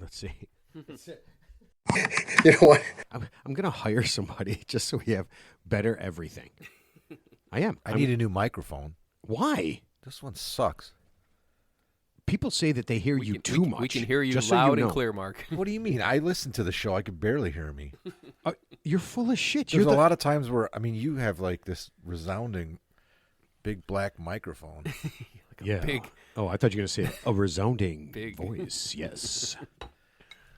Let's see. You know what? I'm going to hire somebody just so we have better everything. I am. I need a new microphone. Why? This one sucks. People say that they hear you too much. We can hear you just so loud you and know. clear, Mark. What do you mean? I listen to the show. I could barely hear me. You're full of shit. There's a lot of times where, you have like this resounding big black microphone. Yeah. big- Oh, I thought you were going to say a resounding Big. voice. Yes.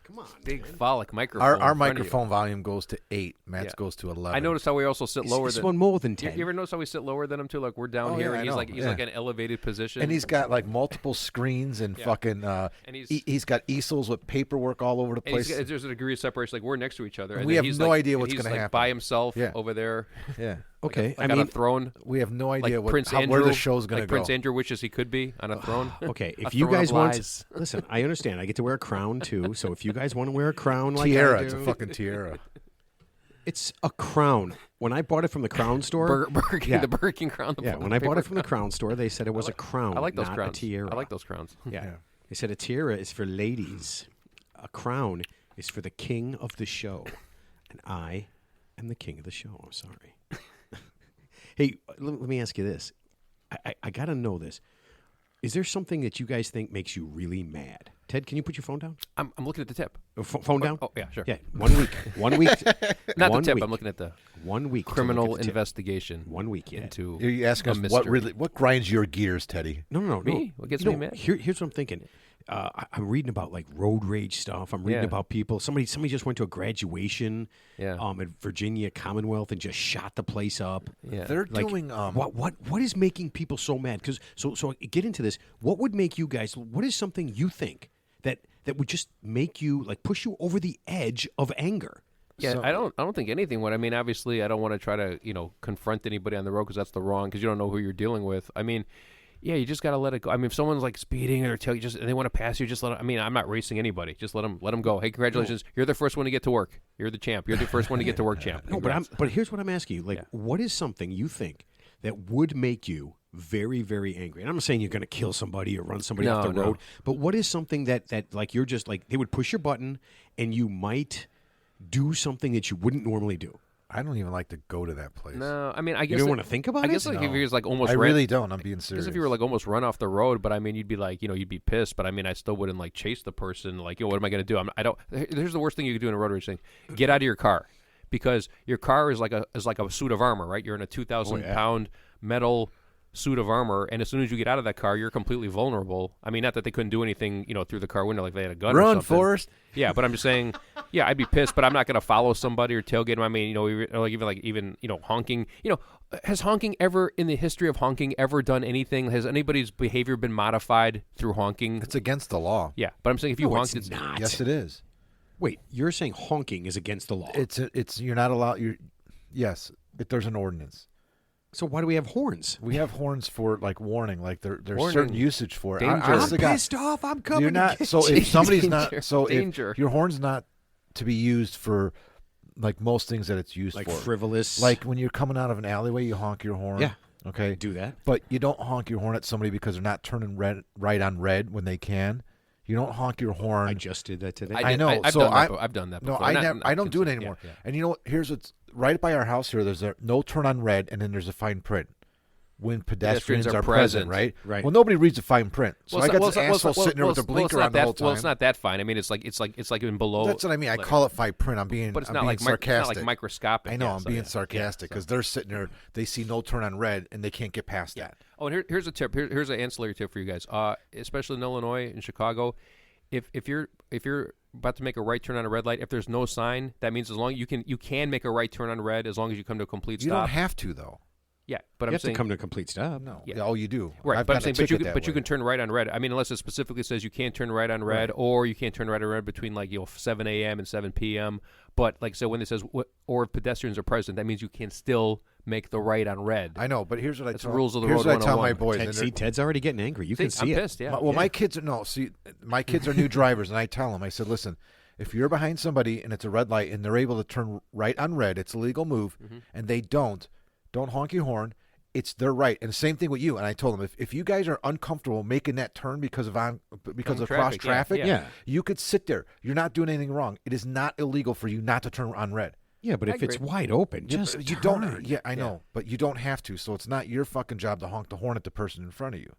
Come on. Big phallic microphone. Our in front of you. microphone volume goes to 8. Matt's Yeah. goes to 11. I noticed how we also sit lower It's than. one more than You 10. ever notice how we sit lower than him too? Like we're down Oh, here, yeah, and I he's know. like Yeah. an elevated position. And he's got like multiple screens and Yeah. fucking. And he's- he's got easels with paperwork all over the And place. there's a degree of separation. Like we're next to each other, and We then have he's no like, idea and what's he's gonna like happen. by himself Yeah. over there. Yeah. Okay. Like I on mean, a throne. We have no Like idea Prince Andrew, where the show's going like to go. Prince Andrew wishes he could be on a throne. okay. A If you throne of guys want, lies. listen, I understand. I get to wear a crown too. So if you guys want to wear a crown like Tiara. I It's do, a fucking tiara. it's a crown. When I bought it from the crown store, Burger King, Yeah. the Burger King crown. yeah, when I bought it from the crown store, they said it was a crown. I like those not crowns. A tiara. I like those crowns. Yeah. Yeah. They said a tiara is for ladies. A crown is for the king of the show. And I am the king of the show. I'm sorry. Hey, let me ask you this. I got to know this. Is there something that you guys think makes you really mad? Ted, can you put your phone down? I'm looking at the tip. Phone down? Oh yeah, sure. Yeah, 1 week. 1 week. Not one the tip. week. I'm looking at the 1 week. to criminal look at the tip. investigation. 1 week, yeah. Into You're asking a us what mystery. what grinds your gears, Teddy? No. Me? What gets You me know, mad? Here's what I'm thinking. I'm reading about like road rage stuff. I'm reading Yeah. about people. Somebody just went to a graduation Yeah. at Virginia Commonwealth and just shot the place up. Yeah. They're Like, doing what is making people so mad? Because so get into this. What would make you guys? What is something you think that would just make you like push you over the edge of anger? Yeah, So- I don't think anything would. I mean, obviously, I don't want to try to confront anybody on the road because that's the wrong because you don't know who you're dealing with. I mean, yeah, you just got to let it go. I mean, if someone's like speeding or and they want to pass you, just let. I mean, I'm not racing anybody. Just let them go. Hey, congratulations, you're the first one to get to work. You're the champ. You're the first one to get to work, champ. No, but here's what I'm asking you. Like, what is something you think that would make you very, very angry? And I'm not saying you're going to kill somebody or run somebody off the No. road, but what is something that like you're just like they would push your button and you might do something that you wouldn't normally do? I don't even like to go to that place. No, I mean, I guess You don't want to think about I it? guess like if you was like almost I ran- really don't. I'm being I serious. guess if you were like almost run off the road, but I mean, you'd be like, you'd be pissed. But I mean, I still wouldn't like chase the person. Like, what am I going to do? I don't. Here's the worst thing you could do in a road rage thing: get out of your car, because your car is like a suit of armor, right? You're in a 2,000 pound metal suit of armor, and as soon as you get out of that car, you're completely vulnerable. I mean, not that they couldn't do anything, through the car window, like they had a gun or Run, something. Forrest. Yeah, but I'm just saying, yeah, I'd be pissed, but I'm not going to follow somebody or tailgate them. I mean, even honking. Has honking ever, in the history of honking, ever done anything? Has anybody's behavior been modified through honking? It's against the law. Yeah, but I'm saying if you No, honked, it's not. Yes, it is. Wait, you're saying honking is against the law? It's you're not allowed. Yes, there's an ordinance. So why do we have horns? We have horns for like warning. Like there's Warning. certain usage for it. Danger. Honest to I'm God, pissed off. I'm coming. you're to not. get So you. if somebody's Danger. not, so Danger. if your horn's not to be used for like most things that it's used like for, frivolous, like when you're coming out of an alleyway, you honk your horn. Yeah. Okay. do that. But you don't honk your horn at somebody because they're not turning right on red when they can. You don't honk your horn. I just did that today. I know. I've so done that. I- I've done that. No, Before. I Not- never. not I don't do it consistent. anymore. Yeah. And you know what? Here's what's right by our house here. There's a no turn on red, and then there's a fine print. When pedestrians are present, right? Right. Well, nobody reads the fine print, so I got this well, asshole sitting there with a blinker on the whole time. Well, it's not that fine. I mean, it's like in below. That's what I mean. I like- call it fine print. I'm being, but it's I'm not being like it's not sarcastic. like microscopic. I know. Yeah, I'm so, being yeah. sarcastic because they're sitting there. They see no turn on red, and they can't get past that. Oh, and here's a tip. Here's an ancillary tip for you guys. Especially in Illinois and Chicago, if you're about to make a right turn on a red light, if there's no sign, that means as long you can make a right turn on red as long as you come to a complete You stop. don't have to though. Yeah, but you I'm have saying to come to a complete stop. No. Yeah. Oh, you do. right. I've But I'm gotten a saying, ticket that but you way. can turn right on red. I mean, unless it specifically says you can't turn right on red, or you can't turn right on red between 7 a.m. and 7 p.m. But so when it says or if pedestrians are present, that means you can still make the right on red. I know, but here's what I That's tell. rules of the here's road what I tell my 101. boys. Ted, and see, they're- Ted's already getting angry. You can I'm see it. pissed. Yeah. my kids are my kids are new drivers, and I tell them, I said, listen, if you're behind somebody and it's a red light and they're able to turn right on red, it's a legal move, Mm-hmm. and they don't honk your horn. it's their right. And same thing with you. And I told them, if you guys are uncomfortable making that turn because of cross traffic, traffic, yeah. you could sit there. You're not doing anything wrong. It is not illegal for you not to turn on red. Yeah, but I if it's agree. wide open, Yeah, just but you turn. don't. Yeah, I know, but you don't have to. So it's not your fucking job to honk the horn at the person in front of you.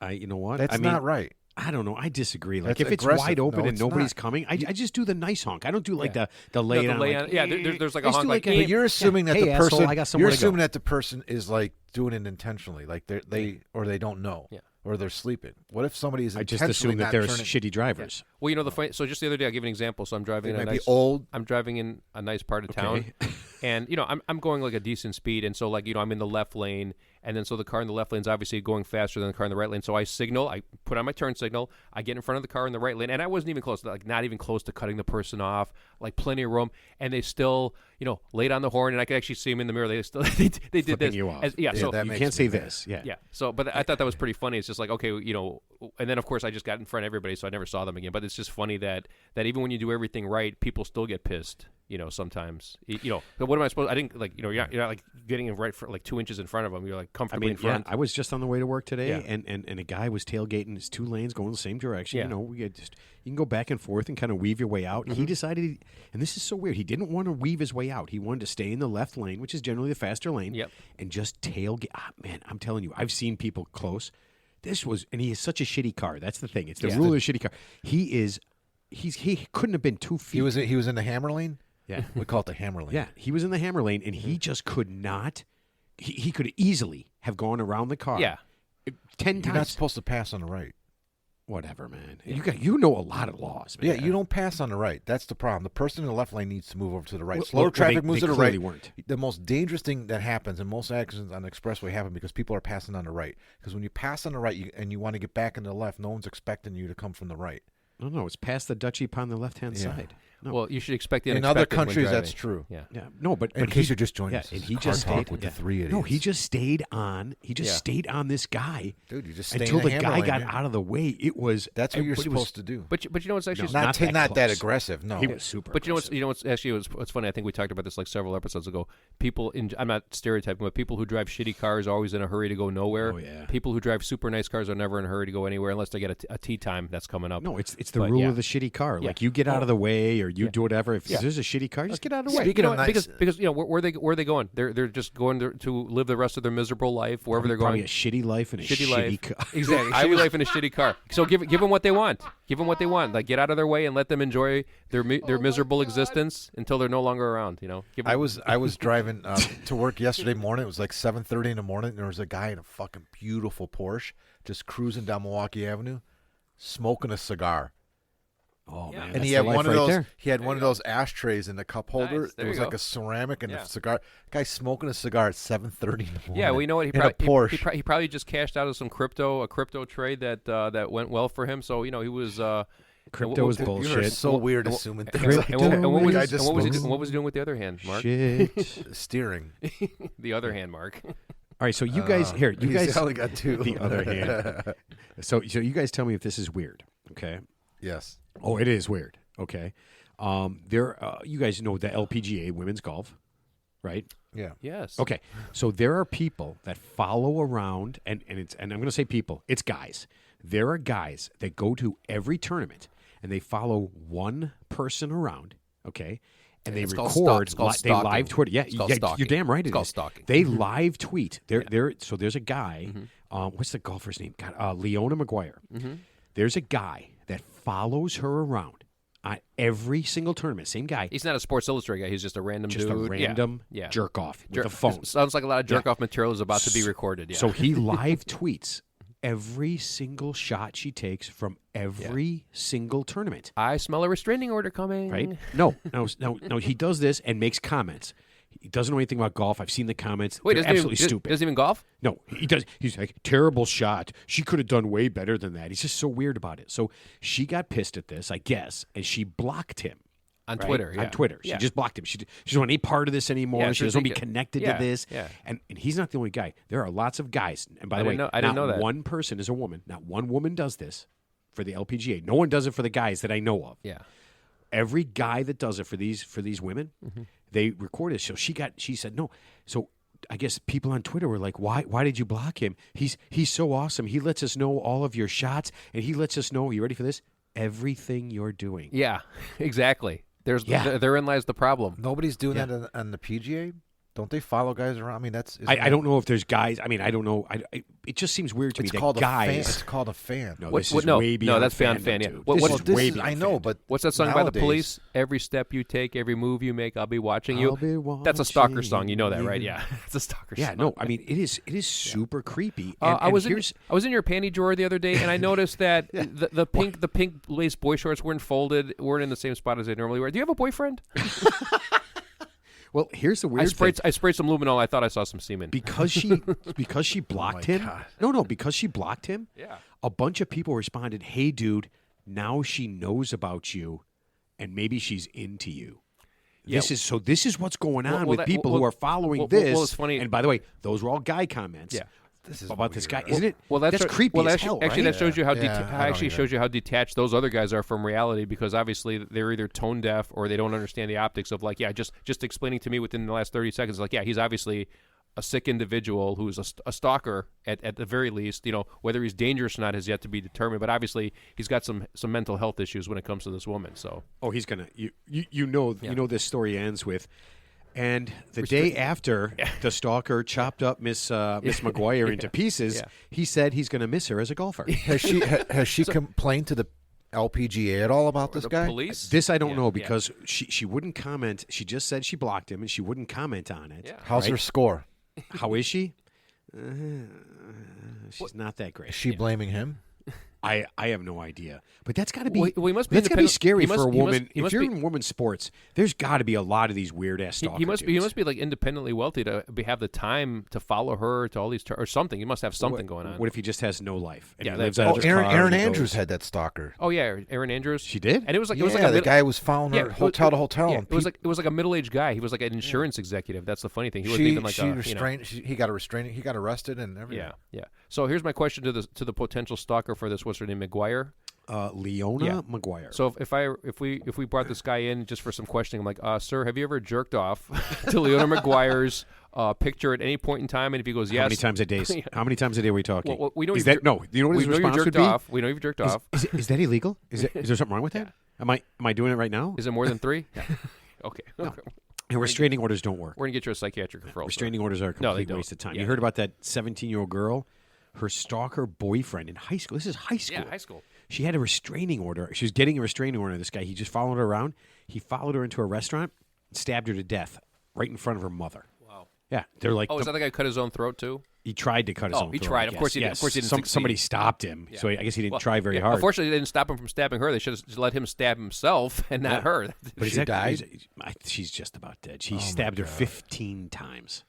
You know what? That's I mean, not right. I don't know. I disagree. Like That's if it's aggressive. wide open No, and it's nobody's not. coming, I just do the nice honk. I don't do like Yeah. the lay No, it the on. lay like, on- yeah, there's like a I just honk do like, a- But you're assuming that hey, the asshole, person I got somewhere you're to go. assuming that the person is like doing it intentionally, like they don't know, Yeah. or they're sleeping. What if somebody is I just intentionally assume that not they're turning? shitty drivers. Well, the funny, so just the other day, I'll give you an example. So I'm driving They in a might nice, be old. I'm driving in a nice part of town, Okay. and I'm going like a decent speed, and so like I'm in the left lane, and then so the car in the left lane is obviously going faster than the car in the right lane. So I signal, I put on my turn signal, I get in front of the car in the right lane, and I wasn't even close, like not even close to cutting the person off, like plenty of room, and they still laid on the horn, and I could actually see them in the mirror. They still they did Flipping this, you off. yeah. So that You makes can't say me mad. this. Yeah. yeah. So, but I thought that was pretty funny. It's just like, okay, and then of course I just got in front of everybody, so I never saw them again. But it's just funny that even when you do everything right, people still get pissed. Sometimes. But what am I supposed? I think you're not like getting in right for like 2 inches in front of them. You're like I comfortably mean, in front. I was just on the way to work today, Yeah. and a guy was tailgating his 2 lanes going the same direction. Yeah. We had you can go back and forth and kind of weave your way out. Mm-hmm. He decided, and this is so weird, he didn't want to weave his way out. He wanted to stay in the left lane, which is generally the faster lane, Yep. and just tailgate. Man, I'm telling you, I've seen people close. And he is such a shitty car. That's the thing. It's the rule of the shitty car. He couldn't have been 2 feet. He was in the hammer lane. Yeah. We call it the hammer lane. Yeah, he was in the hammer lane, and he just could not. He could easily have gone around the car. Yeah. 10 You're times. not supposed to pass on the right. Whatever, man. You know a lot of laws, man. Yeah, you don't pass on the right. That's the problem. The person in the left lane needs to move over to the right. Well, Slower well, traffic they moves to the clearly right. weren't. The most dangerous thing that happens, and most accidents on the expressway happen because people are passing on the right. Because when you pass on the right and you want to get back into the left, no one's expecting you to come from the right. No, it's past the Dutchy upon the left-hand Yeah. side. No. Well, you should expect the In unexpected other when countries, driving. that's true. Yeah. Yeah, no, but In but case he- you're just joining yeah, us, and this he is just Car Talk stayed with the yeah. three idiots. No, he just stayed on. He just Yeah. stayed on this guy, Dude, you just stay until in the hammer guy lane, got man. out of the way. It was That's what you're but it was- supposed to do. But it's actually No, Not not that close. aggressive. No, He was super. But aggressive. what's actually what's funny? I think we talked about this like several episodes ago. People I'm not stereotyping, but people who drive shitty cars are always in a hurry to go nowhere. Oh, yeah. People who drive super nice cars are never in a hurry to go anywhere unless they get a tea time that's coming up. No, it's the But, rule yeah. of the shitty car. Yeah. Like you get out of the way, or you do whatever. If Yeah. there's a shitty car, just get out of the way. Speaking of what? nice- because where are they going? They're just going to live the rest of their miserable life wherever they're Probably going. a shitty life and a Shitty shitty life, car. exactly. Shitty life in a shitty car. So give them what they want. Give them what they want. Like get out of their way and let them enjoy their miserable existence until they're no longer around. Give them, I was driving to work yesterday morning. It was like 7:30 in the morning. And there was a guy in a fucking beautiful Porsche just cruising down Milwaukee Avenue, smoking a cigar. Oh man, And that's he the had life one of right those. there. He had one of those ashtrays in the cup holder. Nice. There It was you like go. a ceramic and Yeah. a cigar. Guy smoking a cigar at 7:30 in the morning. Yeah, well, you know what? He in probably, a Porsche. he probably just cashed out of some a crypto trade that went well for him. So he was. Crypto is You're bullshit. so weird assuming things. Crypto like is- that. what was Guy he just what was he smokes do- what was he doing with the other hand, Mark? Shit. steering. The other hand, Mark. All right, so you guys You He's guys. only got two. The other hand. So you guys tell me if this is weird. Okay. Yes. Oh, it is weird. Okay. You guys know the LPGA women's golf, right? Yeah. Yes. Okay, so there are people that follow around, and I'm going to say people. It's guys. There are guys that go to every tournament and they follow one person around. Okay, and they It's called record. it's called They live stalking. tweet. Yeah, It's called yeah, stalking. you're damn right. It's It called is. stalking. They live tweet. So there's a guy. What's the golfer's name? God, Leona McGuire. There's a guy that follows her around on every single tournament. Same guy. He's not a Sports Illustrated guy. He's just a random Just dude. a random yeah. jerk off with a phone. Sounds like a lot of jerk off material is about to be recorded. Yeah. So he live tweets every single shot she takes from every single tournament. I smell a restraining order coming. Right? No. He does this and makes comments. He doesn't know anything about golf. I've seen the comments. Wait, They're doesn't absolutely even, stupid. Doesn't even golf? No, he does. He's like, terrible shot. She could have done way better than that. He's just so weird about it. So she got pissed at this, I guess, and she blocked him. On right? Twitter, yeah. On Twitter. Yeah. She just blocked him. She doesn't want any part of this anymore. Yeah, she doesn't want to be ridiculous. connected Yeah, to this. yeah. And he's not the only guy. There are lots of guys. And by the way, I didn't know that. one person is a woman. Not one woman does this for the LPGA. No one does it for the guys that I know of. Yeah. Every guy that does it for these women, Mm-hmm. they record it. So she said no. So I guess people on Twitter were like, "Why did you block him? He's so awesome. He lets us know all of your shots, and he lets us know. You ready for this? Everything you're doing." Yeah, exactly. Yeah. Therein lies the problem. Nobody's doing that on the PGA. Don't they follow guys around? I mean, I don't know if there's guys. I mean, I don't know. It just seems weird to It's me that called a fan. guys. It's called a fan. No, What- this what- is no, way no, beyond that's beyond fandom, fan, yeah. dude. What- This what's- is This way is- beyond I know, fandom. but What's that song by the nowadays- Police? Every step you take, every move you make, I'll be watching I'll you. be That's a stalker watching song. You know that, right? you. Yeah, it's a stalker Yeah, song. no, I mean it is super creepy. And, I was here's in your panty drawer the other day, and I noticed that the pink lace boy shorts weren't weren't in the same spot as they normally were. Do you have a boyfriend? here's the weird thing. I sprayed some luminol. I thought I saw some semen. Because she blocked him. God. No, because she blocked him. Yeah. A bunch of people responded, "Hey, dude, now she knows about you, and maybe she's into you." Yeah. This is what's going on with people well, who are following well, this. it's funny. And by the way, those were all guy comments. Yeah. This is about this guy, weird. isn't it? Well, that's creepy well, as actually, hell, actually, right? that shows you how Yeah, I don't actually either. shows you how detached those other guys are from reality, because obviously they're either tone deaf or they don't understand the optics of, like, yeah, just explaining to me within the last 30 seconds, like, yeah, he's obviously a sick individual who's a stalker at the very least. You know, whether he's dangerous or not has yet to be determined, but obviously he's got some mental health issues when it comes to this woman. So Oh, he's gonna. You know this story ends with. And the day after the stalker chopped up Miss McGuire into pieces, Yeah. he said he's going to miss her as a golfer. Has she complained to the LPGA at all about this the guy? police. This I don't Yeah, know yeah. because she wouldn't comment. She just said she blocked him and she wouldn't comment on it. Yeah. How's her Right? score? How is she? She's not that great. Is she blaming him? I have no idea. But that's got to be Well, he must be that's got to be independent- scary he must- for a he must- woman. he If must you're be- in women's sports, there's got to be a lot of these weird ass stalker He must dudes. be like independently wealthy to have the time to follow her to all these or something. He must have something going on. What if he just has no life? And Yeah, he lives that- out Oh, of his Aaron, car Aaron and he Andrews goes- had that stalker. Oh yeah, Aaron Andrews. She did? And it was like Yeah, it was like a the guy was following her it hotel to was- hotel. Yeah, and it was like a middle-aged guy. He was like an insurance executive. That's the funny thing. He wasn't she even like she a, you know, restrained. He got a restraining. He got arrested and everything. yeah, yeah. So here's my question to the potential stalker for this. What's her name? McGuire. Leona Yeah. McGuire. So if we brought this guy in just for some questioning, I'm like, sir, have you ever jerked off to Leona McGuire's picture at any point in time? And if he goes, yes. How many times a day? How many times a day are we talking? Well, we know is you've that no? You know what we his know you response would jerked be? off. We know you've jerked off. Is that illegal? Is there something wrong with that? Am I doing it right now? Is it more than 3? Okay. And restraining orders don't work. We're gonna get you a psychiatric referral. Restraining orders are a No, they complete don't. waste of time. Yeah. You heard about that 17-year-old girl? Her stalker boyfriend in high school. This is high school. Yeah, high school. She had a restraining order. She was getting a restraining order. This guy, he just followed her around. He followed her into a restaurant, stabbed her to death right in front of her mother. Wow. Yeah, they're like. Oh, is that the guy who cut his own throat too? He tried to cut his Oh, own he throat, tried. I Of guess. course he did. Yes. Of course he didn't succeed. Somebody stopped him, Yeah. so I guess he didn't Well, try very yeah, hard. Unfortunately, they didn't stop him from stabbing her. They should have just let him stab himself and not her. But is She that- died? She's just about dead. She my stabbed her God. 15 times.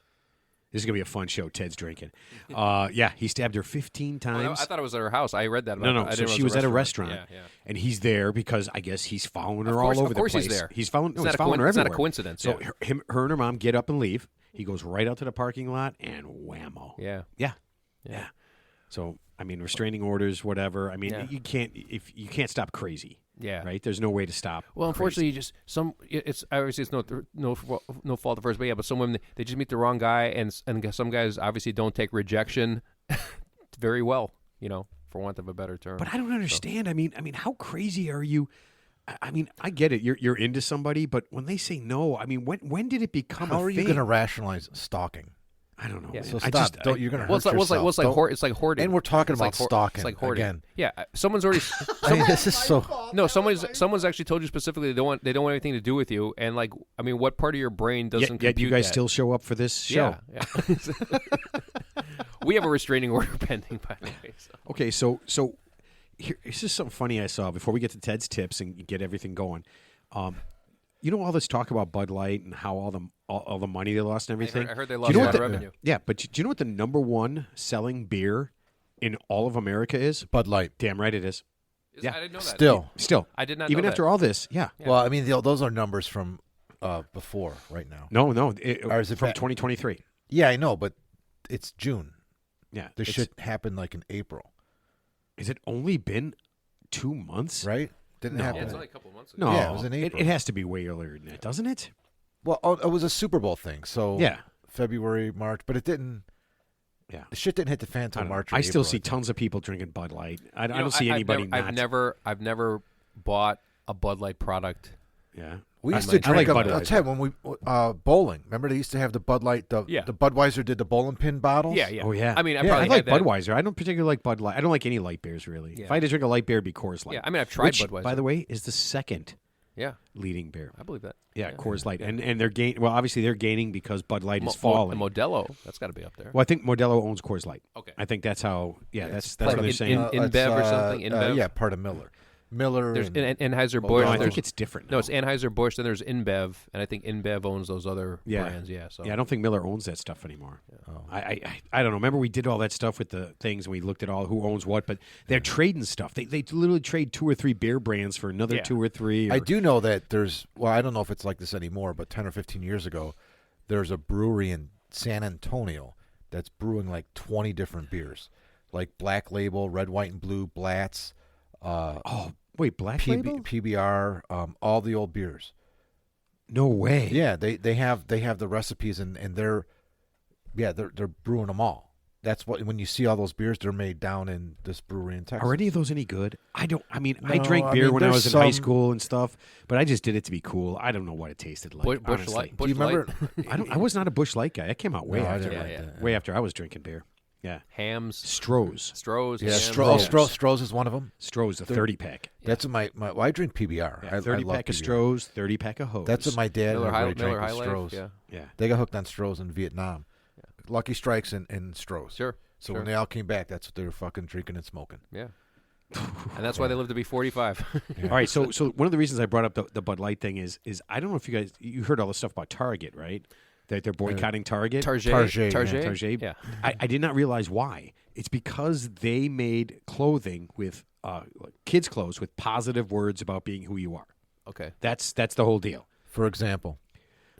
This is gonna be a fun show. Ted's drinking. Yeah, he stabbed her 15 times. I thought it was at her house. I read that. No, About no. I So didn't know she it was at a restaurant. restaurant, Yeah, and he's there because I guess he's following her Of course- all over of course the place. he's there. He's following. No, It's he's not a following her it's not a everywhere. coincidence. So Yeah. her and her mom get up and leave. He goes right out to the parking lot and whammo. Yeah. Yeah. Yeah. Yeah. So I mean, restraining orders, whatever. I mean, Yeah. you can't stop crazy. Yeah. Right. There's no way to stop. Well, unfortunately, you just it's obviously it's no fault of hers, but yeah, but some women they just meet the wrong guy, and some guys obviously don't take rejection very well, for want of a better term. But I don't understand. I mean, how crazy are you? I mean, I get it. You're into somebody, but when they say no, I mean, when did it become How a are you thing? going to rationalize stalking? I don't know. Yeah. man. So I stop. just, Don't, you're going to well, hurt it's like yourself. Don't- it's like hoarding. And we're talking It's about like stalking It's like hoarding. again. Yeah, someone's already. I mean, this is so. No, someone's actually told you specifically they don't want anything to do with you, and like, I mean, what part of your brain doesn't yet compute you guys that? still show up for this show. Yeah. We have a restraining order pending, by the way. So. Okay, so here, this is something funny I saw before we get to Ted's tips and get everything going. You know all this talk about Bud Light and how all the money they lost and everything. I heard they Do lost you know a what lot of the- revenue. Yeah, but do you know what the number one selling beer in all of America is? Bud Light. Damn right it is. Yeah. I didn't know that. Still. I did not Even know after that. all this, yeah. Well, I mean, those are numbers from before right now. No, Or is it from back- 2023. Yeah, I know, but it's June. Yeah, This it's- shit happened like in April, Has it only been 2 months? right? Didn't No. happen. Yeah, it's in- only a couple of months ago. No, Yeah, it was in it April. has to be way earlier than that, doesn't it? Well, it was a Super Bowl thing, so Yeah. February, March, but it didn't. Yeah. The shit didn't hit the fan I until don't know. March. Or I still April, see think. tons of people drinking Bud Light. I You know, don't see anybody I've not. I've never bought a Bud Light product. Yeah. We I used like- to I drink like them. Budweiser. I'll tell you, when we bowling. Remember they used to have the Bud Light. The Budweiser did the bowling pin bottles. Yeah, yeah. Oh, yeah. I mean, I Yeah, probably I like had that. Budweiser. I don't particularly like Bud Light. I don't like any light beers, really. Yeah. If I had to drink a light beer, it'd be Coors Light. Yeah, I mean, I've tried which, Budweiser. by the way, is the second Yeah, leading beer. I believe that. Yeah, Coors Light. And they're well, obviously they're gaining because Bud Light is falling. Modelo, that's got to be up there. Well, I think Modelo owns Coors Light. Okay. I think that's how. Yeah, that's part what of they're in- saying. in- InBev or something? InBev? yeah, part of Miller. Miller. There's and, Anheuser-Busch. no, I Modelo. think it's different. No, now. it's Anheuser-Busch, then there's InBev, and I think InBev owns those other Yeah. brands. Yeah, so Yeah, I don't think Miller owns that stuff anymore. Oh. I don't know. Remember we did all that stuff with the things and we looked at all who owns what, but they're trading stuff. They literally trade 2 or 3 beer brands for another Yeah. 2 or 3. Or, I do know that there's. Well, I don't know if it's like this anymore, but 10 or 15 years ago, there's a brewery in San Antonio that's brewing like 20 different beers, like Black Label, Red, White, and Blue, Blatz. Oh, wait, Black Label? PBR, all the old beers. No way. Yeah, they have the recipes and they're brewing them all. That's what when you see all those beers, they're made down in this brewery in Texas. Are any of those any good? I don't. I mean, I No, drank I beer mean, when I there's was in high some- school and stuff, but I just did it to be cool. I don't know what it tasted like. Bush honestly. Light. Do you remember? I was not a Bush Light guy. I came out way No, I after. didn't Yeah, like yeah. that. Way after I was drinking beer. Yeah. Hams, Stroh's. Stroh's, Yeah, hams, Stroh's is one of them. Stroh's, a 30-pack. That's what my well, I drink PBR. Yeah, I 30 love pack of PBR. Stroh's, 30 pack of Hose. That's what my dad Miller and High, everybody Miller drank High was Life. Stroh's. Yeah, Yeah. They got hooked on Stroh's in Vietnam. Lucky Strikes and Stroh's. sure. So sure. when they all came back, that's what they were fucking drinking and smoking. Yeah. And that's why they live to be 45. All right, so one of the reasons I brought up the Bud Light thing is I don't know if you heard all the stuff about Target, right? That they're boycotting Target. Target, Target. Yeah. I did not realize why. It's because they made clothing with kids' clothes with positive words about being who you are. Okay. That's the whole deal. For example,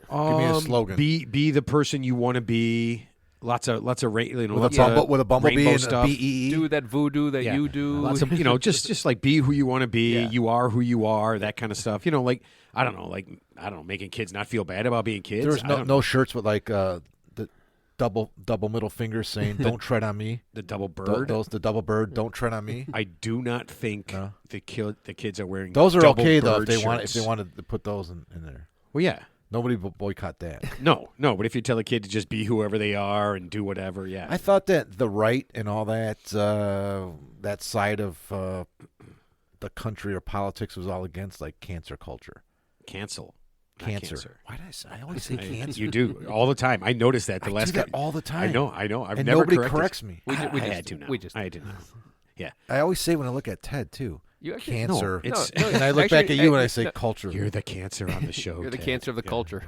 give me a slogan. Be the person you want to be. Lots of with a lots of with a bumblebee rainbow and stuff. a BEE. Do that voodoo that Yeah. you do. Lots of just like be who you want to be. Yeah. You are who you are. That kind of stuff. Like I don't know, making kids not feel bad about being kids. There was I don't no know. shirts with like the double middle fingers saying "Don't tread on me." The double bird. The double bird. Don't tread on me. I do not think No. the kids are wearing Those are double okay though if bird they shirts. wanted to put those in there. Well, yeah. Nobody boycott that. No, but if you tell a kid to just be whoever they are and do whatever, yeah. I thought that the right and all that that side of the country or politics was all against like cancer culture. Cancel. Not Cancer. Why did I say? I always say I- cancer. You do all the time. I noticed that the I last do that cou- all the time. I know. I've and never nobody corrected. corrects me. We I just had to now. I had to now. Yeah. I always say when I look at Ted too. You actually- Cancer. No, it's- No, and I look actually, back at you and I no, say culture. You're the cancer on the show. You're the Ted. cancer of the Yeah. culture.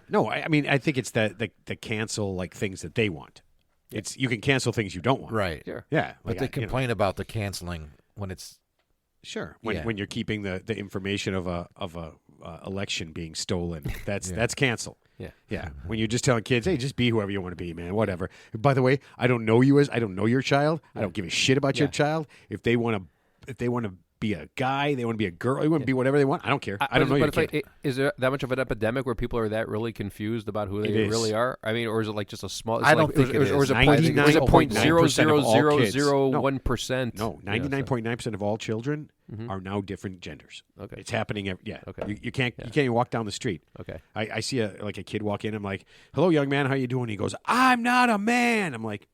No, I mean I think it's the cancel like things that they want. It's you can cancel things you don't want. Right. Sure. Yeah. But like they I- complain about the canceling when it's Sure. Yeah. When you're keeping the information of a election being stolen, that's cancel. Yeah. Yeah. When you're just telling kids, hey, just be whoever you want to be, man. Whatever. By the way, I don't know your child. I don't give a shit about your Yeah. child. If they want to be a guy, they want to be a girl, they want to be whatever they want. I don't care. I don't know your But kid. it's like, is there that much of an epidemic where people are that really confused about who they It is. really are? I mean, or is it like just a small? I don't think it is. Or is it point 99.9% of all kids. 0.0001%? No, 99.9% of all children Mhm. are now different genders. Okay. It's happening. Yeah. Okay. You can't even walk down the street. Okay. I see a kid walk in. I'm like, "Hello, young man. How you doing?" He goes, "I'm not a man." I'm like,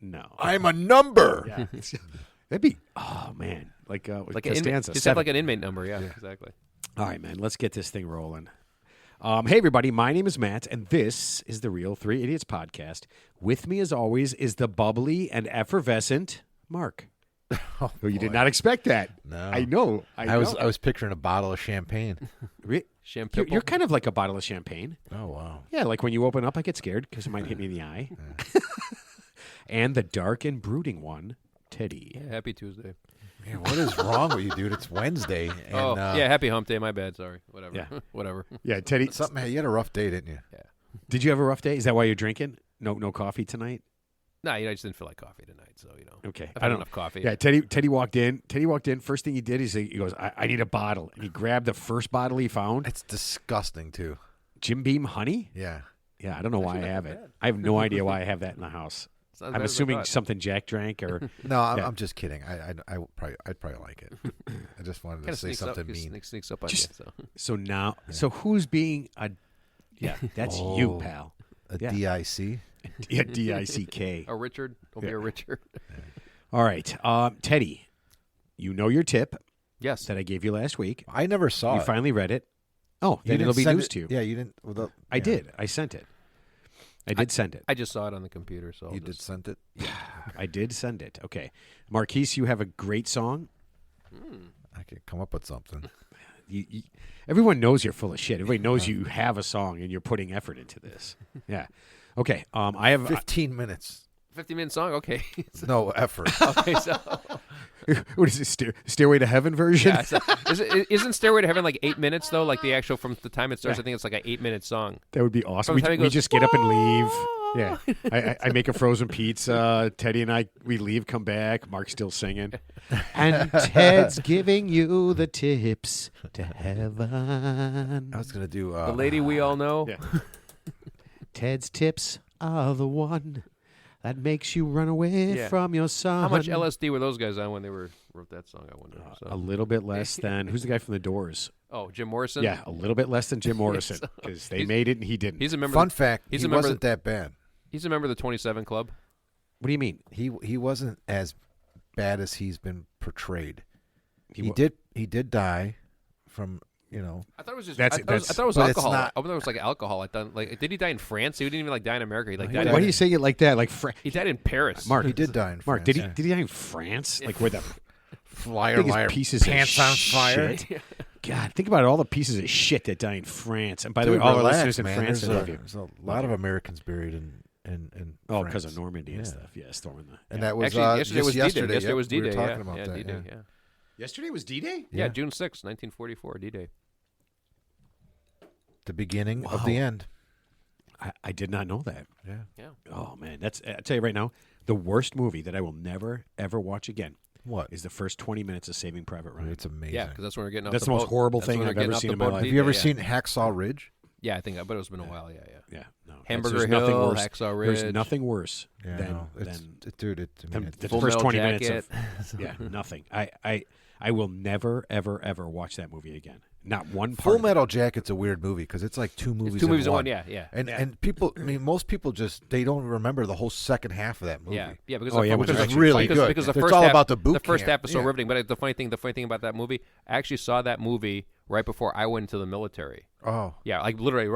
"No, I'm a number. Yeah. That'd be man, like Like Costanza. just have 7. like an inmate number. Yeah. Exactly. All right, man. Let's get this thing rolling. Hey, everybody. My name is Matt, and this is the Real Three Idiots podcast. With me, as always, is the bubbly and effervescent Mark. Oh, Who you did boy. not expect that. No. I know. I was picturing a bottle of champagne. Champagne. You're kind of like a bottle of champagne. Oh wow. Yeah, like when you open up, I get scared because it might hit me in the eye. And the dark and brooding one, Teddy. Yeah, happy Tuesday. Man, what is wrong with you, dude? It's Wednesday. And, Oh, yeah, happy hump day. My bad. Sorry. Whatever. Yeah. Whatever. Yeah, Teddy. Something. You had a rough day, didn't you? Did you have a rough day? Is that why you're drinking? No coffee tonight? No, I just didn't feel like coffee tonight. So, Okay. I've I had don't enough coffee. Yeah, Teddy walked in. First thing he did is he goes, I need a bottle. And he grabbed the first bottle he found. It's disgusting too. Jim Beam honey? Yeah. Yeah, I don't know why I have it. I have no idea why I have that in the house. It's not as I'm bad as I assuming thought. something Jack drank or No, I'm, Yeah. I'm just kidding. I'd probably like it. I just wanted to Kinda say sneaks up, something mean. sneaks up on Just- you. So. so now. So who's being a? Yeah, that's you, Oh. pal. A Yeah. DIC. Yeah, DICK. A Richard. Don't be Yeah. a Richard. All right, Teddy. You know your tip Yes. that I gave you last week. I never saw You it. finally read it. Oh, You then didn't it'll be send news it- to you. Yeah, you didn't. Well, I yeah. did. I sent it. I did send it. I just saw it on the computer, so I'll You did just- send it. I did send it. Okay, Marquise, you have a great song. I could come up with something. Everyone knows you're full of shit. Everybody knows you have a song and you're putting effort into this. Yeah. Okay. I have. 15 minutes. 50-minute song. Okay. No effort. Okay. So What is it? Stairway to Heaven version? yeah. So, isn't Stairway to Heaven like 8 minutes though? Like the actual from the time it starts, Yeah. I think it's like an 8-minute song. That would be awesome. From We, the time he we goes, just get up and leave. Yeah. I make a frozen pizza. Teddy and we leave, come back. Mark's still singing. And Ted's giving you the tips to heaven. I was gonna do. The lady we all know. Yeah. Ted's tips are the one that makes you run away Yeah. from your son. How much LSD were those guys on when they wrote that song? I wonder. So. A little bit less than who's the guy from the Doors? Oh, Jim Morrison. Yeah, a little bit less than Jim Morrison because they he's- made it and he didn't. He's a member. Fun fact: he's he a member- wasn't that bad. He's a member of the 27 Club. What do you mean? He wasn't as bad as he's been portrayed. He wa- did die from I thought it was just. That's- I thought it was but it's alcohol. not- I thought it was like alcohol. I thought like did he die in France? He didn't even like die in America. He like died. Why in, do you say it like that? Like he died in Paris. Mark? he did die in Mark, France. did he yeah. did he die in France? Like where the Flyer, biggest liar, pieces pants of on fire. shit? God, think about all the pieces of shit that die in France. And by the Dude, way, all relax, our listeners in man. France, I There's love you. There's a lot of Americans buried in Oh, France. because of Normandy and Yeah. stuff. Yeah, storming the. And yeah. that was Actually, yesterday just was D-Day. yesterday. Yesterday Yep, was we D-Day. were talking yeah. about yeah, that. D-Day. Yeah. Yeah. Yesterday was D-Day. Yeah, June 6, 1944, D-Day. The beginning of Wow. the end. I did not know that. Yeah. Yeah. Oh man, that's I tell you right now, the worst movie that I will never ever watch again What? is the first 20 minutes of Saving Private Ryan. It's amazing. Yeah, because that's when we're getting off That's the the most boat. horrible That's thing when I've we're ever getting off seen the in my boat life. Have D-Day, you ever yeah. seen Hacksaw Ridge? Yeah, I think, but it's been a while. Yeah, yeah. Yeah, no. Hamburger there's nothing Hill, worse. Hacksaw There's Ridge. nothing worse Yeah, than, no, it's, than dude. I mean, the Full first Metal 20 minutes Jacket. of yeah, nothing. I will never ever ever watch that movie again. Not one part. Full of it. Metal Jacket's a weird movie because it's like two movies. It's two movies in in one. Yeah, yeah. And people, I mean, most people they don't remember the whole second half of that movie. Yeah, yeah, because Oh, the, yeah, because which is the- really because, good. Because the It's first all half, about the boot The first camp. half is so Yeah. riveting. But the funny thing about that movie, I actually saw that movie right before I went into the military. Oh, Yeah, like literally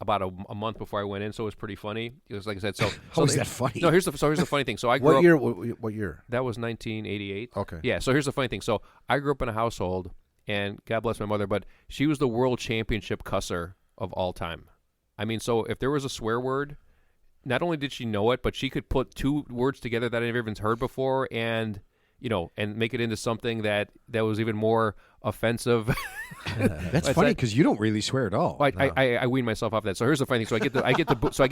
about a month before I went in. So it was pretty funny. It was like I said. So How is they- that funny? No, here's the funny thing. So I grew what up. year? What year? That was 1988. Okay. Yeah. So here's the funny thing. So I grew up in a household, and God bless my mother, but she was the world championship cusser of all time. I mean, so if there was a swear word, not only did she know it, but she could put two words together that I never even heard before, and and make it into something that was even more offensive. That's What's funny that? because you don't really swear at all. I wean myself off that. So here's the funny thing. So I get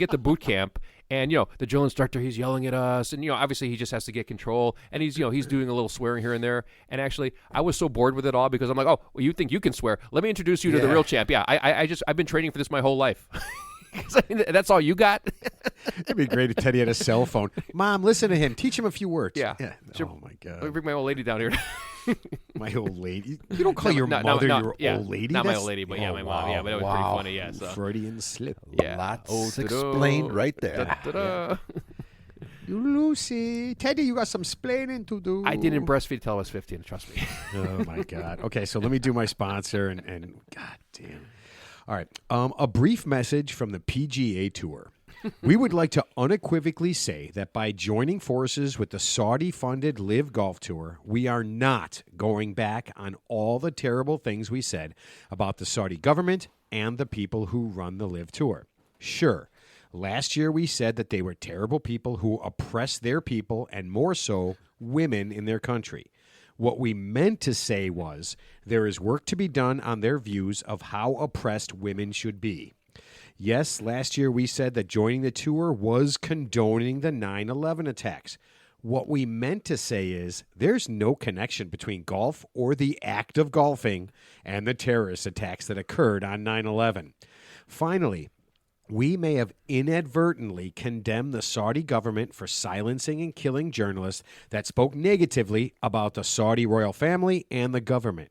the boot camp, and the drill instructor, he's yelling at us, and obviously he just has to get control, and he's doing a little swearing here and there. And actually, I was so bored with it all because I'm like, oh, well, you think you can swear? Let me introduce you to the Yeah. real champ. Yeah, I've been training for this my whole life. 'Cause that's all you got. It'd be great if Teddy had a cell phone. Mom, listen to him. Teach him a few words. Yeah. Oh my Let me god, bring my old lady down here. my old lady. You don't call No, your no, mother no, your yeah, old lady. not my That's- old lady, but yeah, Oh, my mom. Yeah, but that was pretty wow. funny. Yeah, so Freudian slip. yeah. Lots ta-da. explained right there. Ta-da. You Lucy, Teddy, you got some splaining to do. I didn't breastfeed till I was 15. Trust me. Oh my god. Okay, so let me do my sponsor and god damn. All right. A brief message from the PGA Tour. We would like to unequivocally say that by joining forces with the Saudi-funded Live Golf Tour, we are not going back on all the terrible things we said about the Saudi government and the people who run the Live Tour. Sure, last year we said that they were terrible people who oppress their people and more so women in their country. What we meant to say was there is work to be done on their views of how oppressed women should be. Yes, last year we said that joining the tour was condoning the 9/11 attacks. What we meant to say is there's no connection between golf or the act of golfing and the terrorist attacks that occurred on 9/11. Finally, We may have inadvertently condemned the Saudi government for silencing and killing journalists that spoke negatively about the Saudi royal family and the government.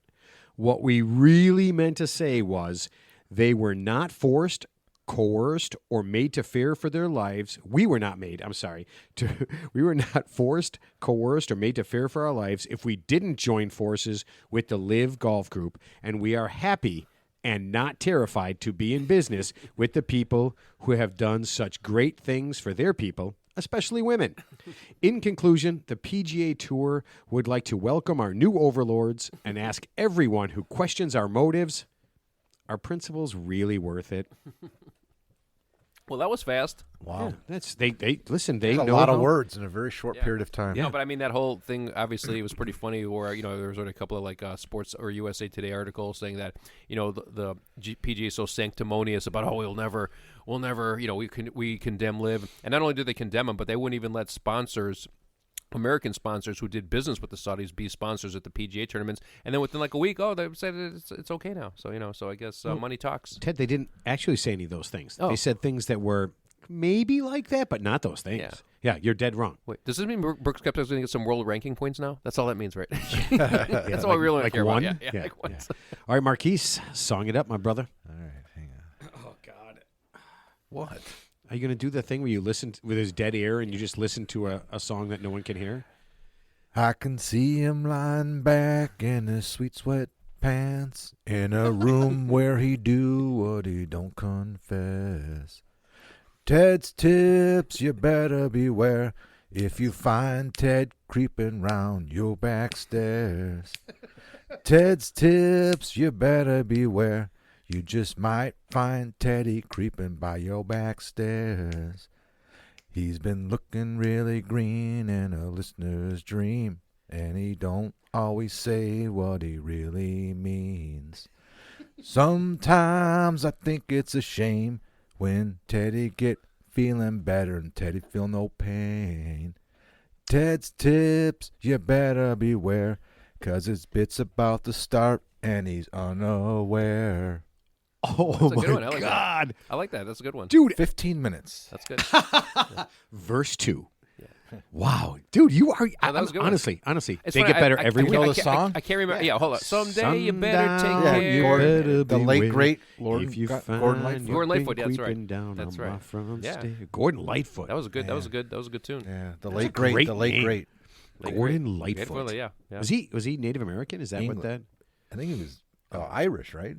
What we really meant to say was they were not forced, coerced, or made to fear for their lives. We were not we were not forced, coerced, or made to fear for our lives if we didn't join forces with the Live Golf Group, and we are happy and not terrified to be in business with the people who have done such great things for their people, especially women. In conclusion, the PGA Tour would like to welcome our new overlords and ask everyone who questions our motives, are principles really worth it? Well, that was fast. Wow. Yeah, that's they listen. They That's a know lot of how- words in a very short period of time. Yeah. No, but I mean that whole thing. Obviously, it was pretty funny. Where there was a couple of like sports or USA Today articles saying that the PGA is so sanctimonious about we'll never we condemn Live, and not only did they condemn them, but they wouldn't even let sponsors. American sponsors who did business with the Saudis be sponsors at the PGA tournaments, and then within like a week, they said it's okay now. So I guess money talks. Ted, they didn't actually say any of those things. Oh. They said things that were maybe like that, but not those things. Yeah, you're dead wrong. Wait, does this mean Brooks Koepka's going to get some world ranking points now? That's all that means, right? Yeah, That's all we really like care one? about. Yeah, like one. All right, Marquise, song it up, my brother. All right, hang on. Oh God, What? are you going to do the thing where you listen with his dead ear and you just listen to a song that no one can hear? I can see him lying back in his sweet sweat pants in a room where he do what he don't confess. Ted's tips, you better beware if you find Ted creeping round your back stairs. Ted's tips, you better beware. You just might find Teddy creeping by your back stairs. He's been looking really green in a listener's dream, and he don't always say what he really means. Sometimes I think it's a shame when Teddy get feeling better and Teddy feel no pain. Ted's tips, you better beware, 'cause his bit's about to start and he's unaware. Oh That's a good my one. I like that. God, I like that. That's a good one. dude! 15 minutes. That's good. Verse 2. Wow, dude, you are. that was a good one. honestly, It's they funny, get better I every you week. know I the can't- song? I can't remember. Yeah, hold on. Someday you better take Sundown, care. you Gordon- better the beware late great Lord if you Gordon find Lightfoot. you've Gordon been Lightfoot, that's right. creeping down That's on right. my front Yeah. stairs. Gordon Lightfoot. That was good. That was Yeah. a good. That was a good tune. Yeah, the That's late a great, great the late name. great. Gordon Great Lightfoot. fella, yeah. Was he Native American? Is that what that? England. I think he was Irish, right?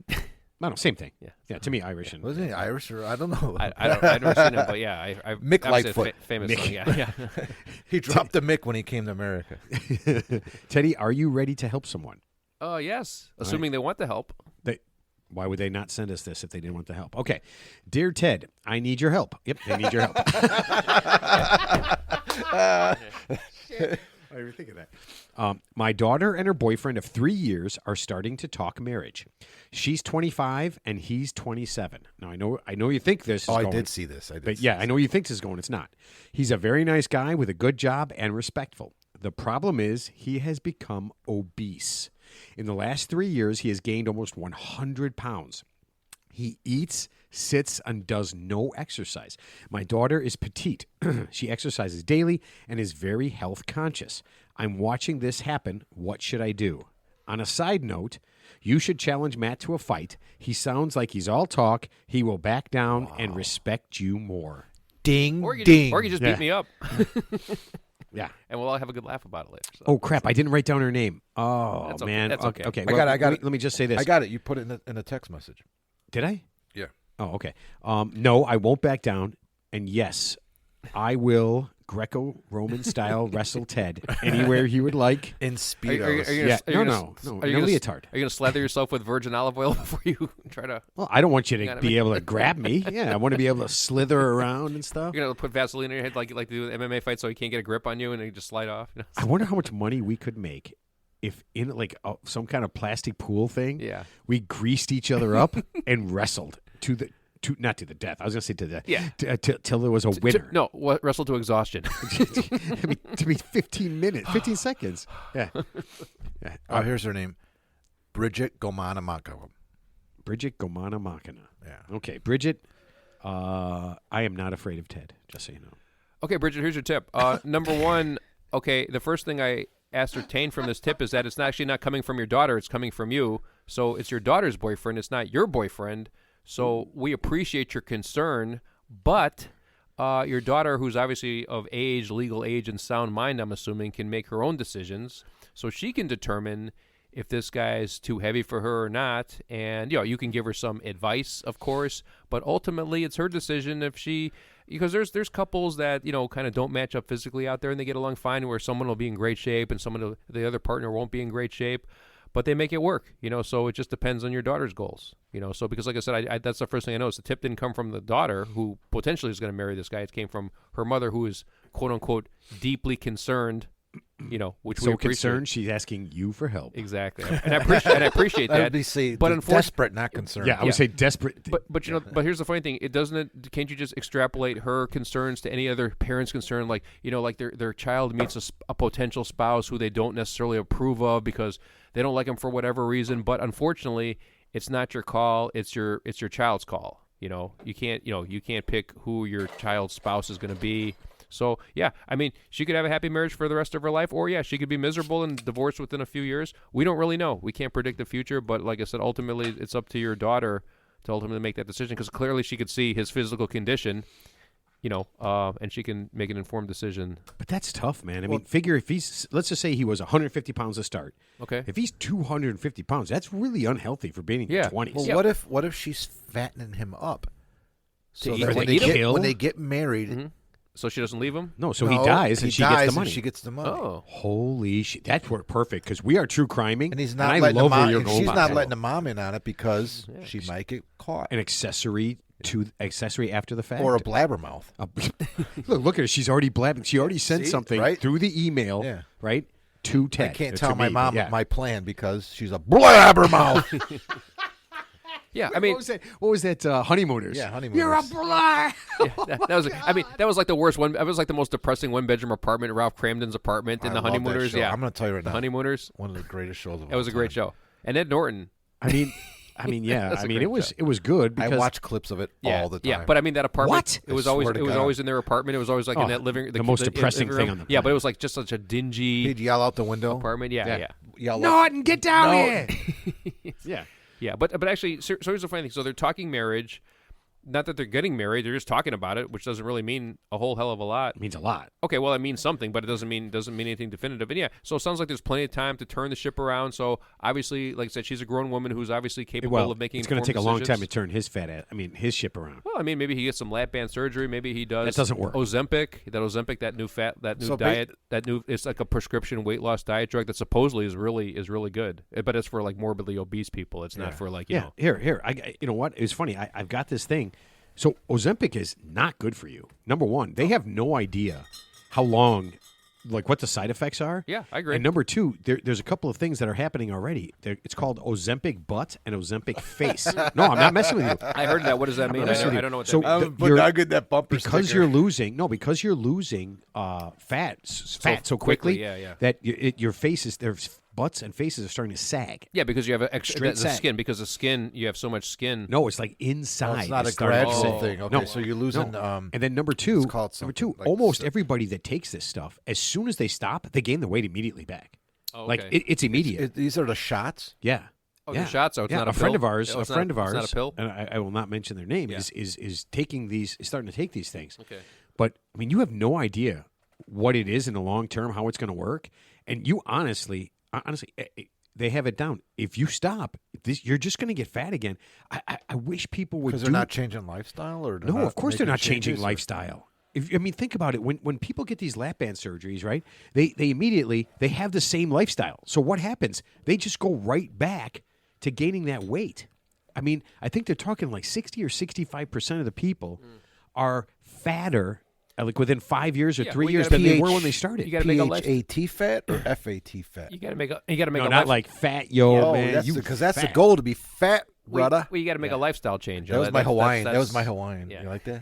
No, same thing. Yeah. Yeah, to me, Irish and Wasn't he Irish or I don't know. I've never seen him, but yeah, I Mick obviously Lightfoot. famous Mick. song. Yeah, yeah. He dropped the mick when he came to America. Teddy, are you ready to help someone? Oh yes, assuming they want the help. Why would they not send us this if they didn't want the help? Okay. Dear Ted, I need your help. Yep, they need your help. I didn't even think of that. My daughter and her boyfriend of 3 years are starting to talk marriage. She's 25 and he's 27. Now I know you think this is Oh, I going. did see this. I did. But see yeah, this. I know you think this is going. It's not. He's a very nice guy with a good job and respectful. The problem is he has become obese. In the last 3 years, he has gained almost 100 pounds. He eats, sits, and does no exercise. My daughter is petite. She exercises daily and is very health conscious. I'm watching this happen. What should I do? On a side note, you should challenge Matt to a fight. He sounds like he's all talk. He will back down and respect you more. Ding, Or you ding. just, or you just Yeah. beat me up, Yeah. and we'll all have a good laugh about it later. So. Oh crap! I didn't write down her name. Oh That's okay. man. That's okay. Okay. I got it. Let me just say this. I got it. You put it in a text message. Did I? Yeah. Oh, okay. No, I won't back down. And yes, I will Greco-Roman style wrestle Ted anywhere he would like. In Are speedos. you Yeah. gonna, No, are you no gonna, leotard. Are you going to slather yourself with virgin olive oil before you try to? Well, I don't want you You to gotta be make- able to grab me. Yeah, I want to be able to slither around and stuff. You're going to put Vaseline in your head like you do with MMA fights, so he can't get a grip on you and he just slide off. You know? I wonder how much money we could make if in like some kind of plastic pool thing, Yeah. we greased each other up and wrestled not to the death. I was going to say to the Yeah. till there was a winner. No, wrestle to exhaustion. to be 15 minutes, 15 seconds. Yeah. Yeah. Oh, here's her name. Bridget Gomana Makava. Bridget Gomana Machina. Yeah. Okay, Bridget, I am not afraid of Ted, just so you know. Okay, Bridget, here's your tip. Number one, okay, the first thing I ascertain from this tip is that it's actually not coming from your daughter, it's coming from you. So it's your daughter's boyfriend, it's not your boyfriend. So we appreciate your concern, but your daughter, who's obviously of age, legal age, and sound mind, I'm assuming, can make her own decisions. So she can determine if this guy's too heavy for her or not. And, you can give her some advice, of course, but ultimately it's her decision if she... Because there's couples that, kind of don't match up physically out there and they get along fine, where someone will be in great shape and the other partner won't be in great shape, but they make it work, so it just depends on your daughter's goals, so because like I said, I that's the first thing I noticed. The tip didn't come from the daughter who potentially is going to marry this guy. It came from her mother, who is quote unquote deeply concerned, which we So appreciate. concerned, she's asking you for help. Exactly. And I appreciate That that. would be but desperate, not concerned. Yeah, I would say desperate. But but here's the funny thing. Can't you just extrapolate her concerns to any other parent's concern? Like, like their child meets a potential spouse who they don't necessarily approve of because they don't like him for whatever reason. But unfortunately, it's not your call. It's your child's call. You can't pick who your child's spouse is going to be. So, yeah, I mean, she could have a happy marriage for the rest of her life, or, yeah, she could be miserable and divorced within a few years. We don't really know. We can't predict the future, but like I said, ultimately it's up to your daughter to ultimately make that decision, because clearly she could see his physical condition, and she can make an informed decision. But that's tough, man. I mean, figure if let's just say he was 150 pounds to start. Okay. If he's 250 pounds, that's really unhealthy for being in your 20s. Well, what if she's fattening him up? So eat that him? when they get married... Mm-hmm. So she doesn't leave him? No, so he dies and she gets the money. She gets the money. Oh. Holy shit. That's perfect, because we are true criming. And he's not I letting love the where mom, you're and going she's with not that. letting the mom in on it because she might get caught. An accessory after the fact. Or a blabbermouth. Look at her. She's already blabbing. She already sent something right? through the email, right, to Ted. I can't to tell my me, mom yeah. my plan because she's a blabbermouth. Yeah, I mean, what was that? Honeymooners. Yeah, honeymooners. You're a blur. that was. I mean, that was like the worst one. It was like the most depressing one-bedroom apartment, Ralph Cramden's apartment in I the love that Honeymooners. show. Yeah, I'm going to tell you right the now. Honeymooners. One of the greatest shows of all It was a great show, and Ed Norton. I mean, yeah. That's a I mean, great it was good I because watch clips of it all the time. Yeah, but I mean that apartment. What? It was I always swear to God. always in their apartment. It was always like in that living. the most depressing living room. thing on the Yeah, but it planet. was like just such a dingy He'd yell out the window. apartment. Yeah. Yell out. Norton, get down No. here. Yeah. Yeah, but actually, so here's the funny thing. So they're talking marriage. Not that they're getting married; they're just talking about it, which doesn't really mean a whole hell of a lot. It means a lot. Okay, well, it means something, but it doesn't mean anything definitive. And yeah, so it sounds like there's plenty of time to turn the ship around. So obviously, like I said, she's a grown woman who's obviously capable of making. It's going to take a informed long time to decisions. turn his his ship around. Well, I mean, maybe he gets some lap band surgery. Maybe he does. That doesn't work. Ozempic, that new diet, it's like a prescription weight loss diet drug that supposedly is really good. But it's for like morbidly obese people. It's not for like you know. Here. You know what? It's funny. I've got this thing. So Ozempic is not good for you. Number one, they have no idea how long, like what the side effects are. Yeah, I agree. And number two, there's a couple of things that are happening already. It's called Ozempic butt and Ozempic face. No, I'm not messing with you. I heard that. What does that mean? I don't know what that So means. But I get that bumper because sticker. because you're losing fat so quickly yeah. that your faces, their butts and faces are starting to sag. Yeah, because you have extra Straight the sag. skin. Because the skin, you have so much skin. No, it's like inside. It's not a starting to gradual sag. thing. Okay, No, so you're losing. no. And then number two, it's called something like almost everybody that takes this stuff, as soon as they stop, they gain the weight immediately back. Oh, Like okay. it's immediate. These are the shots. Yeah. Oh, yeah. the shots. So it's yeah. not a friend pill? of ours. Oh, A it's friend not, of ours. It's not a pill. And I will not mention their name. Yeah. Is taking these. Is starting to take these things. Okay. But I mean, you have no idea what it is in the long term, how it's going to work, and you honestly, they have it down. If you stop, you're just going to get fat again. I wish people would. Because they're not changing lifestyle, or No, of course they're not changing changes, or- lifestyle. I mean, think about it. When people get these lap band surgeries, right? They immediately they have the same lifestyle. So what happens? They just go right back to gaining that weight. I mean, I think they're talking like 60 or 65% of the people are fatter, like within 5 years or Yeah, 3 well, you years gotta than they PH were when they started. You got to make a life. PHAT fat or FAT fat? You got to make a. No, a not life, like fat, yo, Oh, man. because that's the fat. goal, to be fat, Well, brother. you got to make a lifestyle change. That was my Hawaiian. That was that's- my Hawaiian. yeah. You like that?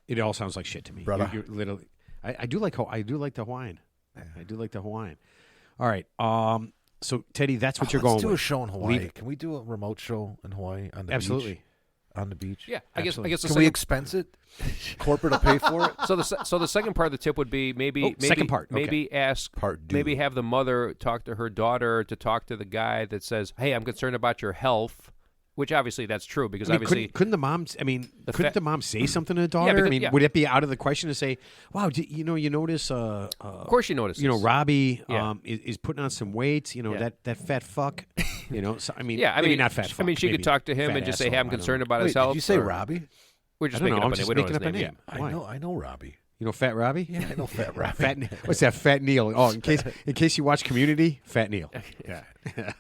It all sounds like shit to me, Brother. You're literally, I do like the Hawaiian. I do like the Hawaiian. All right. So Teddy, that's what you're Let's going do with. a show in Hawaii. Leave- Can we do a remote show in Hawaii on the Absolutely. beach? on the beach? Yeah, I guess the Can we second, expense it? Corporate will pay for it. so the second part of the tip would be maybe second part, okay. maybe ask Part due. maybe have the mother talk to her daughter to talk to the guy that says, "Hey, I'm concerned about your health," which obviously that's true because I mean, obviously couldn't the mom? I mean, couldn't the mom say something to the daughter? because- I mean, yeah. would it be out of the question to say, "Wow, you notice? of course you notice. Robbie Yeah. is putting on some weight. Yeah. that fat fuck. So, I mean, yeah, I maybe mean not fat. I Fuck, mean, she maybe could talk to him fat and just say, asshole, "Hey, I'm I don't concerned know. about Wait, his health." did you say or- Robbie? We're just I don't making know. up I'm a name. just We know making his up a name. name. Yeah. Why? I know Robbie. You know, Fat Robbie. Yeah, I know Fat Robbie. Fat. What's that? Fat Neil. Oh, in case you watch Community, Fat Neil. Yeah.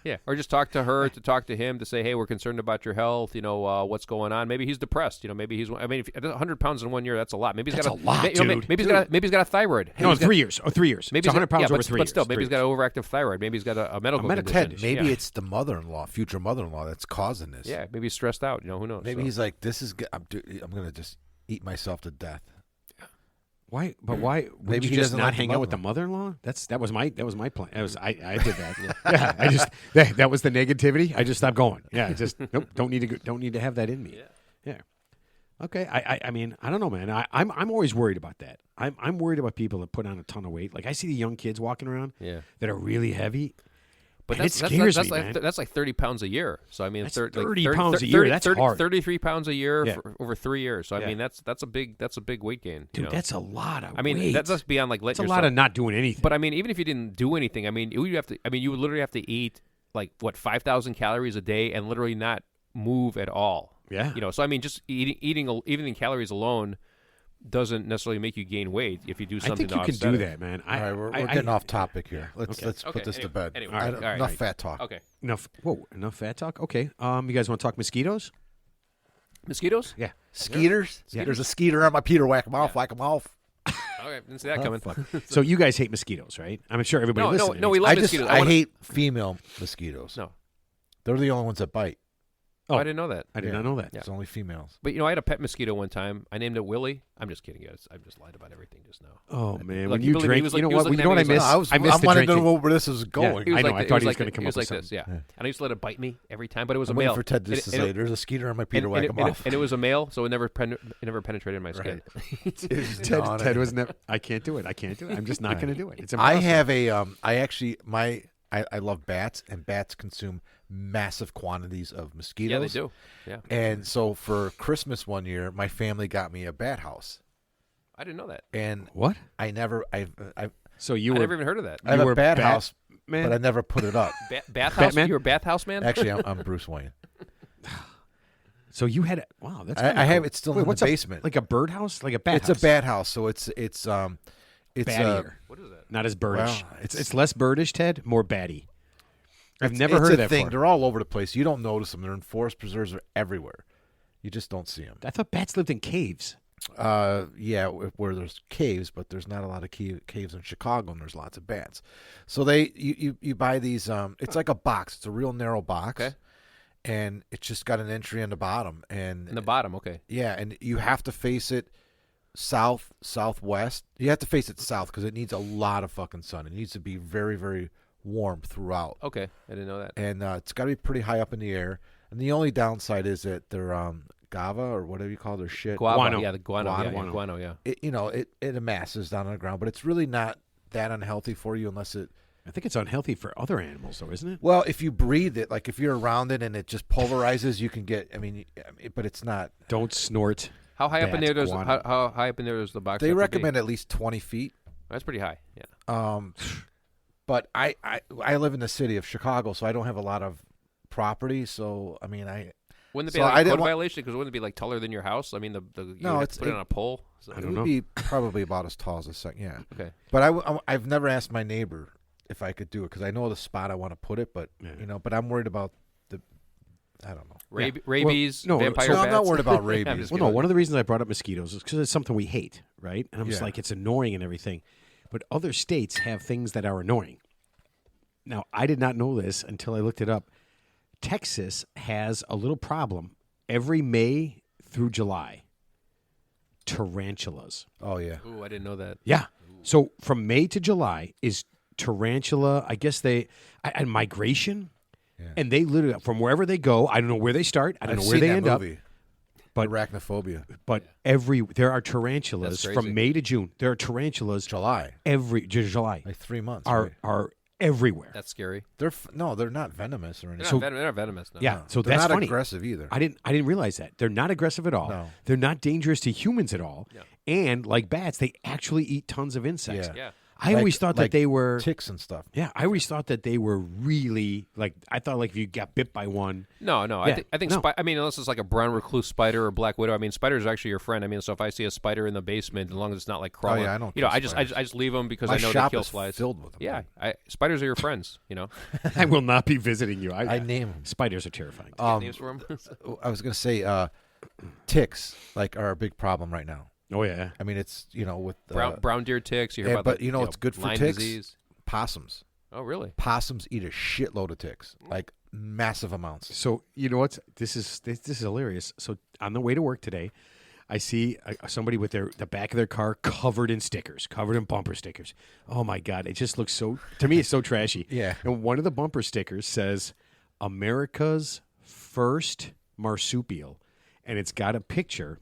Yeah, or just talk to her to talk to him to say, "Hey, we're concerned about your health. What's going on? Maybe he's depressed. Maybe he's. I mean, if 100 pounds in 1 year, that's a lot. Maybe he's That's got a lot, dude. Maybe he's got a thyroid. No, Maybe he's got- 3 years. Oh, 3 years. Maybe It's he's 100 got- pounds yeah, over but, 3 but still, years. maybe he's got an overactive thyroid. Maybe he's got a medical condition. Ted, maybe Yeah. it's the mother-in-law, future mother-in-law, that's causing this. Yeah, maybe he's stressed out. Who knows? Maybe So- he's like, "This is. I'm going to just eat myself to death." Why? But why? Maybe Maybe you he just doesn't not like the hang out with the mother-in-law. mother-in-law? That was my plan. I did that. Yeah, I just that was the negativity. I just stopped going. Yeah, I just nope. Don't need to have that in me. Yeah. Okay. I mean, I don't know, man. I'm always worried about that. I'm worried about people that put on a ton of weight. Like I see the young kids walking around. Yeah. That are really heavy. But And that's, it scares that's, me, that's, man. like, that's like 30 pounds a year. So I mean, That's 30 30 pounds a year. That's hard. 33 pounds a year Yeah. for over 3 years. So I Yeah. mean, that's a big weight gain. Dude, that's a lot of I mean, weight. that's beyond like That's letting a yourself. lot of not doing anything. But I mean, even if you didn't do anything, I mean, you would literally have to eat like 5,000 calories a day and literally not move at all. Yeah. So I mean, just eating calories alone doesn't necessarily make you gain weight if you do I something think you to can offset do it. that, man. All right, we're getting off topic here. Let's Okay. let's Okay, put this to bed. anyway, I all don't- right, enough right. fat talk. Okay. Enough fat talk. Okay. You guys want to talk mosquitoes? Mosquitoes? Yeah. Skeeters? Yeah. There's a skeeter on my Peter. Whack 'em off. Whack 'em off. Okay, didn't see that coming. So you guys hate mosquitoes, right? I'm sure everybody No, listening. we love I just mosquitoes. I wanna- hate female mosquitoes. No, They're the only ones that bite. I didn't know that. I did Yeah. not know that. It's only females. But I had a pet mosquito one time. I named it Willie. I'm just kidding, guys. I've just lied about everything just now. Oh man, Like, when he you believed- he drink, was you like- know he was what? like You know what I having- miss? I I missed the wanted to drinking. know where this is going. I know, I thought he was like gonna come he up was with like this, yeah. And I used to let it bite me every time, but it was I'm a waiting male. for Ted just to say, "There's a skeeter on my Peter. Whack 'em off." And it was a male, so it never penetrated my skin. Ted was never. I can't do it. I'm just not going to do it. It's I impossible. have a I actually I love bats, and bats consume massive quantities of mosquitoes. Yeah, they do. Yeah, And so for Christmas one year, my family got me a bat house, I didn't know that. and What? I never I So you I were never even heard of that. I have You a were bat Bat- house, man. but I never put it up. Bathhouse? Batman? You were a bathhouse man? Actually, I'm Bruce Wayne. So you had wow. That's I kinda have cool. it still Wait, in the what's basement. like a birdhouse, like a bat. It's a bat house, so it's Battier. What is that? Not as birdish. Well, it's less birdish, Ted. More batty. I've never it's heard a of that thing. before. They're all over the place. You don't notice them. They're in forest preserves. They're everywhere. You just don't see them. I thought bats lived in caves. Yeah, where there's caves, but there's not a lot of caves in Chicago, and there's lots of bats. So you buy these. It's like a box. It's a real narrow box, Okay. and it's just got an entry on the bottom, and In the bottom, okay. yeah, and you have to face it southwest. You have to face it south because it needs a lot of fucking sun. It needs to be very, very warm throughout, Okay, I didn't know that. and it's got to be pretty high up in the air. And the only downside is that they're guava or whatever you call their shit. Guava, Guano. yeah, the guano, Guano. guano, yeah. It amasses down on the ground, but it's really not that unhealthy for you unless it. I think it's unhealthy for other animals, though, isn't it? Well, if you breathe it, like if you're around it and it just pulverizes, you can get. But it's not. Don't snort. How high up in Bat there does guano. how high up in there does the box? They have to be? recommend at least 20 feet. That's pretty high. Yeah. But I live in the city of Chicago, so I don't have a lot of property. So Wouldn't it be So like I a didn't code wa- violation? Because wouldn't it be like taller than your house? I mean, you No, would it's- put it on a pole. So- I it don't would know. be probably about as tall as a second. Yeah. Okay. But I've never asked my neighbor if I could do it because I know the spot I want to put it. But Yeah. but I'm worried about I don't know. Rabies, Well, no, vampire so No, I'm not bats? worried about I'm rabies. just Well, no. kidding. One of the reasons I brought up mosquitoes is because it's something we hate, right? And I'm just Yeah. like, it's annoying and everything. But other states have things that are annoying. Now, I did not know this until I looked it up. Texas has a little problem every May through July. Tarantulas. Oh yeah. Ooh, I didn't know that. Yeah. So from May to July is tarantula. I guess and migration, Yeah. and they literally from wherever they go. I don't know where they start. I don't I've know where seen they that end up. movie. But Arachnophobia. there are tarantulas That's from crazy. May to June. There are tarantulas July. July Like 3 months. are right? are everywhere. That's scary. No, they're not venomous or They're anything. not, they're not venomous. No. Yeah, so they're that's not funny. aggressive either. I didn't realize that. They're not aggressive at all. No. They're not dangerous to humans at all. Yeah. And like bats, they actually eat tons of insects. Yeah. Yeah. I always thought that like they were ticks and stuff. Yeah, I always thought that they were really like I thought like if you got bit by one. No. Yeah, I think. no. I mean, unless it's like a brown recluse spider or black widow. I mean, spiders are actually your friend. I mean, so if I see a spider in the basement, as long as it's not like crawling, yeah, I don't you know, kill I just spiders. I just leave them because My I know they shop kill is flies. filled with them. Yeah, spiders are your friends. You know, I will not be visiting you. I name 'em. Spiders are terrifying. names for them. I was going to say ticks like are a big problem right now. Oh yeah. I mean, it's, with brown deer ticks. You hear yeah, about but the, you know what's good for Lyme ticks? disease. Possums. Oh, really? Possums eat a shitload of ticks, like massive amounts. So you know what? This is hilarious. So on the way to work today, I see somebody with the back of their car covered in stickers, covered in bumper stickers. Oh my god! It just looks so. To me, it's so trashy. Yeah. And one of the bumper stickers says "America's first marsupial," and it's got a picture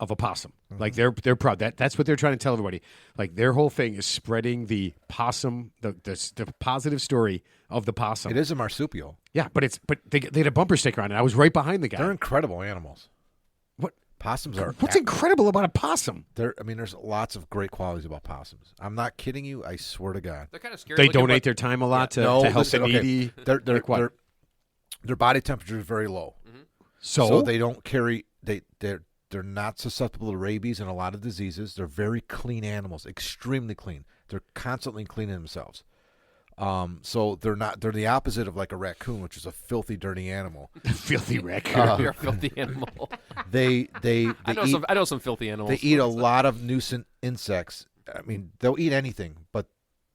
of a possum. Like they're proud. That's what they're trying to tell everybody. Like their whole thing is spreading the possum, the positive story of the possum. It is a marsupial. Yeah, but they had a bumper sticker on it. I was right behind the guy. They're incredible animals. What? Possums are. What's incredible about a possum? There's lots of great qualities about possums. I'm not kidding you. I swear to God. They're kind of scary. They looking, donate but- their time a lot to No, help listen, the okay. needy. Their Like what? their body temperature is very low, So they don't carry. They're not susceptible to rabies and a lot of diseases. They're very clean animals, extremely clean. They're constantly cleaning themselves. So they're the opposite of like a raccoon, which is a filthy, dirty animal. filthy raccoon. You're a filthy animal. They I know some filthy animals. They eat a lot of nuisance insects. I mean, they'll eat anything, but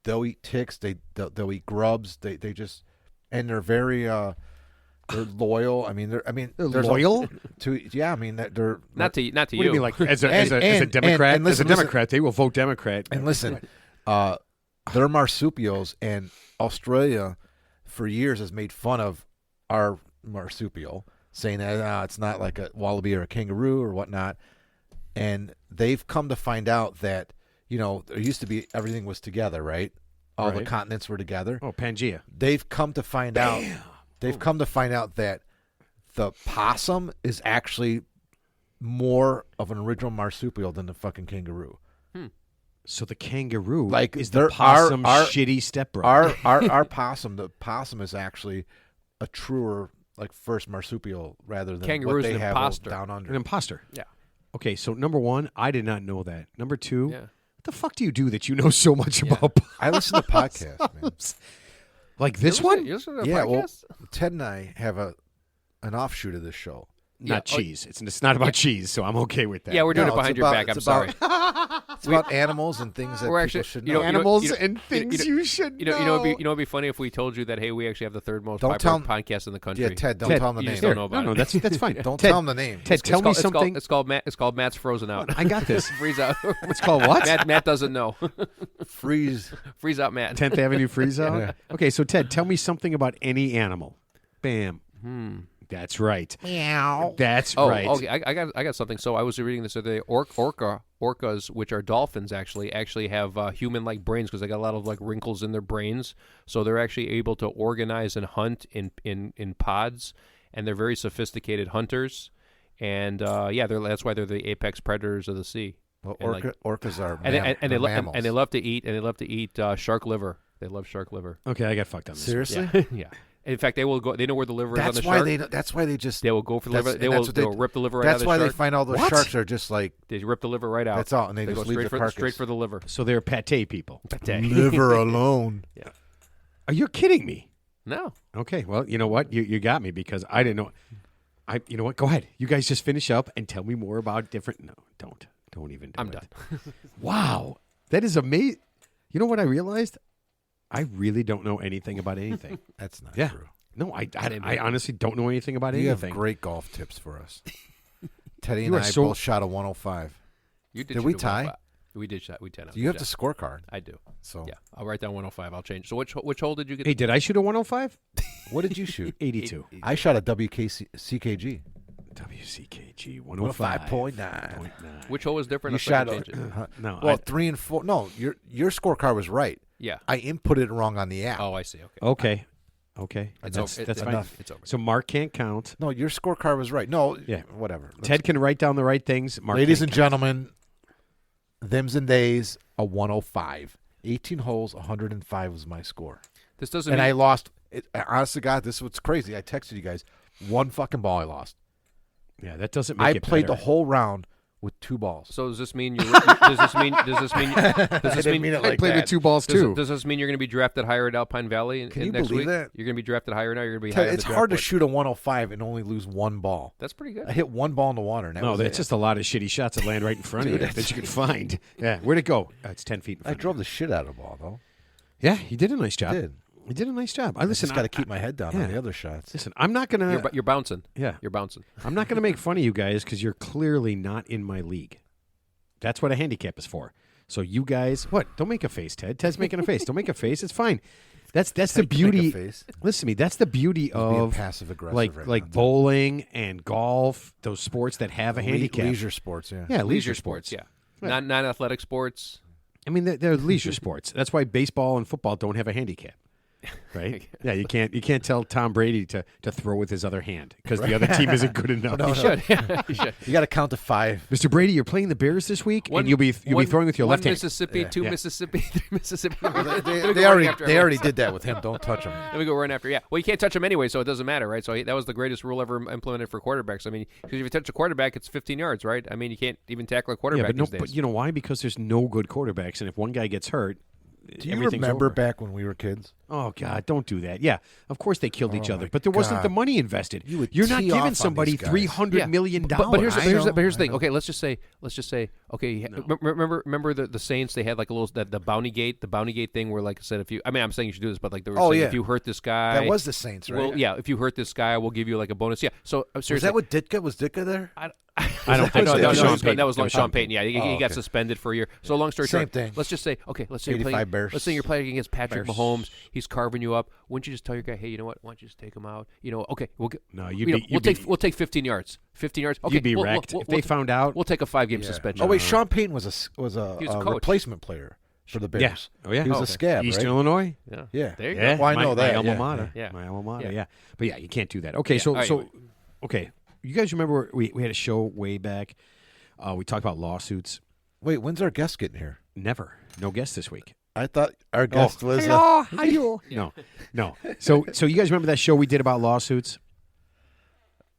they'll eat ticks. They'll eat grubs. They just, and they're very they're loyal. I mean, there's loyal? I mean, they're Not to you. What do you mean, like as a And Democrat? and listen, as a Democrat, they will vote Democrat. And listen, they're marsupials, and Australia for years has made fun of our marsupial, saying that it's not like a wallaby or a kangaroo or whatnot. And they've come to find out that, there used to be everything was together, right? All the Right. continents were together. Oh, Pangea. They've come to find out. They've come to find out that the possum is actually more of an original marsupial than the fucking kangaroo. So the kangaroo Like, is the there possum's are- shitty stepbrother. Our possum, the possum is actually a truer, like, first marsupial rather than Kangaroo's what they an have imposter. down under. An imposter. Yeah. Okay, so number one, I did not know that. Number two, Yeah. what the fuck do you do that you know so much about I listen to podcasts, man. like this one? You listen to a Yeah, well, podcast? Ted and I have an offshoot of this show. Not Yeah, oh, cheese. It's not about cheese, so I'm okay with that. Yeah, we're doing No, it behind it's your about- back. I'm it's sorry. about- It's about animals and things that We're people actually- should you know. know, Animals you and know- things you should You know, know. it'd be funny if we told you that, hey, we actually have the third most Don't popular tell 'em- podcast in the country. Yeah, Ted, don't Ted, tell him the you name. just don't know about no, it. that's fine. Don't Ted, tell him the name. Ted, tell me something. It's called Matt's Frozen Out. I got this. Freeze out. It's called what? Matt doesn't know. Freeze. Freeze out, Matt. 10th Avenue Freeze Out? Yeah. Okay, so Ted, tell me something about any animal. Bam. That's right. Meow. That's Oh, right. okay. I got something. So I was reading this other day. Orcas, which are dolphins, actually have human-like brains because they got a lot of like wrinkles in their brains. So they're actually able to organize and hunt in pods, and they're very sophisticated hunters. And that's why they're the apex predators of the sea. Well, And, like- orcas are And they mammals. love to eat shark liver. They love shark liver. Okay, I got fucked on this. Seriously? Yeah. Yeah. In fact, they will go. They know where the liver is on That's the why shark. That's why they just. They will go for the That's- liver. They and will. that's what they- They'll rip the liver right out of That's the why shark. they find all those What? sharks are just like They rip the liver right out. that's all, and they They just go leave straight the for carcass. straight for the liver. So they're pate people. liver alone. Are you kidding me? No. Okay, well, you know what? You got me because I didn't know. You know what? Go ahead. You guys just finish up and tell me more about different. No, don't even do I'm it. done. Wow, that is amazing. You know what I realized? I really don't know anything about anything. That's not Yeah. true. No, I honestly don't know anything about You anything. have great golf tips for us. Teddy You and are I so- both shot a 105. You Did we tie? We did shot. We 10. You have the scorecard. I do. So Yeah. I'll write down 105. I'll change. So which hole did you get? Hey, did I shoot a 105? what did you shoot? 82. I shot a WKC CKG. WCKG 105.9. 105.9. Which hole was different? You I shot forgot to change it. No, Well, I- 3 and 4. No, your scorecard was right. Yeah. I inputted it wrong on the app. Oh, I see. Okay. Okay. It's That's, over. that's It- fine. enough. It's over. So Mark can't count. No, your scorecard was right. No, Yeah. whatever. Ted can write down the right things. Mark Ladies can't and count. gentlemen, thems and days, a 105. 18 holes, 105 was my score. This doesn't And mean I lost. Honest to God, this is what's crazy. I texted you guys. One fucking ball I lost. Yeah, that doesn't make I it played better. the whole round with 2 balls. So does this mean does this mean I didn't mean it I like played that. with 2 balls too. does this mean you're going to be drafted higher at Alpine Valley Can you next believe week? that? You're going to be drafted higher now. You're going to be Ted, higher. it's hard to shoot a 105 and only lose 1 ball. That's pretty good. I hit 1 ball in the water. And that No, was that's it. just a lot of shitty shots that land right in front of you Dude, that you can find. Yeah, where'd it go? It's 10 feet in I front drove of the shit out of the ball, though. you. Yeah, you did a nice job. I did. You did a nice job. I Listen, just got to keep my head down yeah. on the other shots. Listen, I'm not gonna. You're bouncing. Yeah, You're bouncing. I'm not gonna make fun of you guys because you're clearly not in my league. That's what a handicap is for. So you guys, what? Don't make a face, Ted. Ted's making a face. Don't make a face. It's fine. That's the Ted can make a beauty. face. Listen to me. That's the beauty Being of passive aggressive, like right like now. bowling and golf. Those sports that have a handicap. Leisure sports, yeah. Yeah, Leisure sports. Yeah. Non-athletic sports. I mean, they're leisure sports. That's why baseball and football don't have a handicap, right? Yeah, you can't tell Tom Brady to throw with his other hand because the other team isn't good enough. No, You no. should. You should. You got to count to 5. Mr. Brady, you're playing the Bears this week, and you'll be throwing with your one left hand. Mississippi, 2 Yeah. Mississippi, 3 Mississippi. They already did that with him. Don't touch him. Let me go run after. Yeah. Well, you can't touch him anyway, so it doesn't matter, right? So that was the greatest rule ever implemented for quarterbacks. I mean, because if you touch a quarterback, it's 15 yards, right? I mean, you can't even tackle a Yeah, quarterback but no, these days. but you know why? Because there's no good quarterbacks, and if one guy gets hurt, Do you everything's remember over. back when we were kids? Oh God, don't do that. Yeah, of course they killed each Oh, other, my but there wasn't God. the money invested. You would You're not tee off giving on somebody these guys. $300 million. But here's I know, the I thing. know. Okay, let's just say, okay, remember the Saints? They had like a little the bounty gate thing where, like I said, I'm saying you should do this, but like they were Oh, saying yeah. if you hurt this guy, That was the Saints, right? well, yeah, if you hurt this guy, we'll give you like a bonus. Yeah. So seriously, Was that what Ditka? Was Ditka there? I don't think no, so. no, That was no, Sean that Payton. was That was Sean Sean Payton. Yeah, he Oh, got okay. suspended for a year. So long story Same short, thing. let's just say, okay, let's say you're 85 playing, Bears. let's say you're playing against Patrick Bears. Mahomes. He's carving you up. Wouldn't you just tell your guy, hey, you know what? Why don't you just take him out? You know, okay, we'll get. No, we'll take 15 yards. 15 yards. Okay, You'd be we'll- wrecked we'll- if they we'll- found out. We'll take a 5-game Yeah. suspension. Oh wait, Sean Payton was He was a coach. replacement player for the Bears. Yeah. Oh yeah. He was Oh, a scab, Eastern right? Illinois. Yeah. Yeah. There you Yeah, Well, I know my that, alma yeah. mater. Yeah. My alma mater. Yeah. Yeah. But yeah, you can't do that. Okay, Yeah. so All right, so anyway. okay, you guys remember we had a show way back. We talked about lawsuits. Wait, when's our guest getting here? Never, no guest this week. I thought our guest was. Hello, how you? No. So you guys remember that show we did about lawsuits?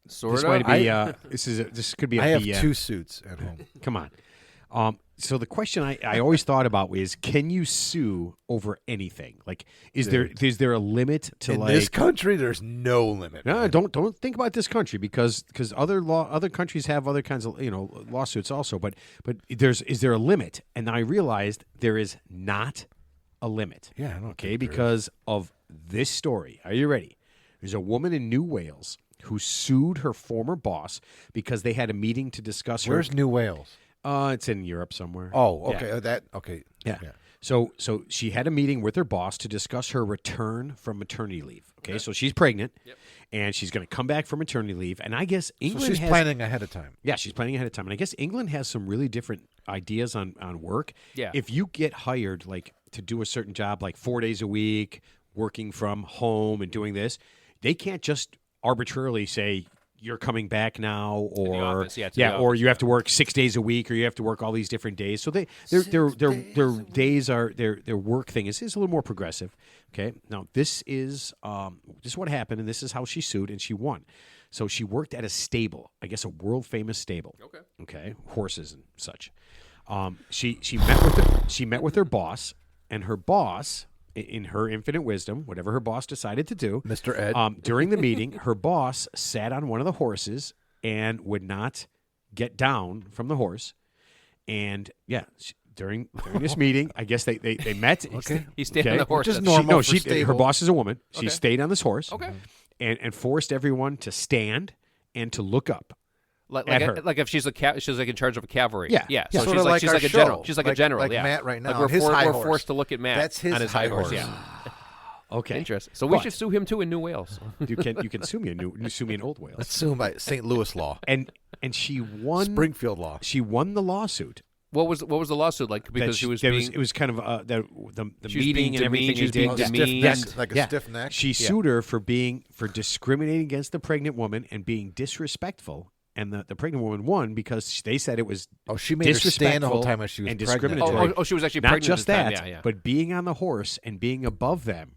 Sort This of. might be. This could be a I have BS. 2 suits at home. Come on. So the question I always thought about is, can you sue over anything? Like, is there a limit to In like this country, there's no limit. No, man. don't think about this country because other countries have other kinds of lawsuits also. But is there a limit? And I realized there is not a limit. Yeah, I don't Okay, think there because of this story. Are you ready? There's a woman in New Wales who sued her former boss because they had a meeting to discuss her. Where's New Wales? It's in Europe somewhere. Oh, Yeah. okay. Okay. Yeah. So she had a meeting with her boss to discuss her return from maternity leave. Okay, so she's pregnant, and she's going to come back from maternity leave. And I guess So England she's has, planning ahead of time. Yeah, she's planning ahead of time. And I guess England has some really different ideas on work. Yeah. If you get hired like to do a certain job, like 4 days a week, working from home and doing this, they can't just arbitrarily say you're coming back now, or office, yeah, to the or office, you have to work 6 days a week, or you have to work all these different days. So their days are their work thing is a little more progressive. Okay, now this is what happened, and this is how she sued, and she won. So she worked at a stable, I guess a world famous stable. Okay, horses and such. She met with her boss, and her boss, in her infinite wisdom, whatever her boss decided to do, Mr. Ed. during the meeting, her boss sat on one of the horses and would not get down from the horse. And during this meeting, I guess they met. Okay. He stayed on the horse. Which is That's- normal. She for her stable. boss is a woman. She Okay. stayed on this horse. Okay. And forced everyone to stand and to look up. Like at her. if she's she's like in charge of a cavalry. Yeah. Yeah. Yeah. So Sorta she's like like she's our like a general. show. She's like a Like- general. like yeah. Matt right now Like on his high we're horse. forced to look at Matt. That's his on his high high horse. horse. Yeah. Okay. Interesting. So we But should sue him too in New Wales. you can sue me in Old Wales. Let's assume by St. Louis law, And she won. Springfield law. She won the lawsuit. What was the lawsuit like? that Because she was there being it was kind of the she was meeting being and everything demeaned, she was they being did. demeaned. Stiff neck, like a stiff neck. She sued her for discriminating against the pregnant woman and being disrespectful. And the pregnant woman won because they said it was Oh, she made her stand the whole disrespectful time as she was and pregnant. discriminatory. she was actually Not pregnant just at the time. that, Yeah, yeah. but being on the horse and being above them,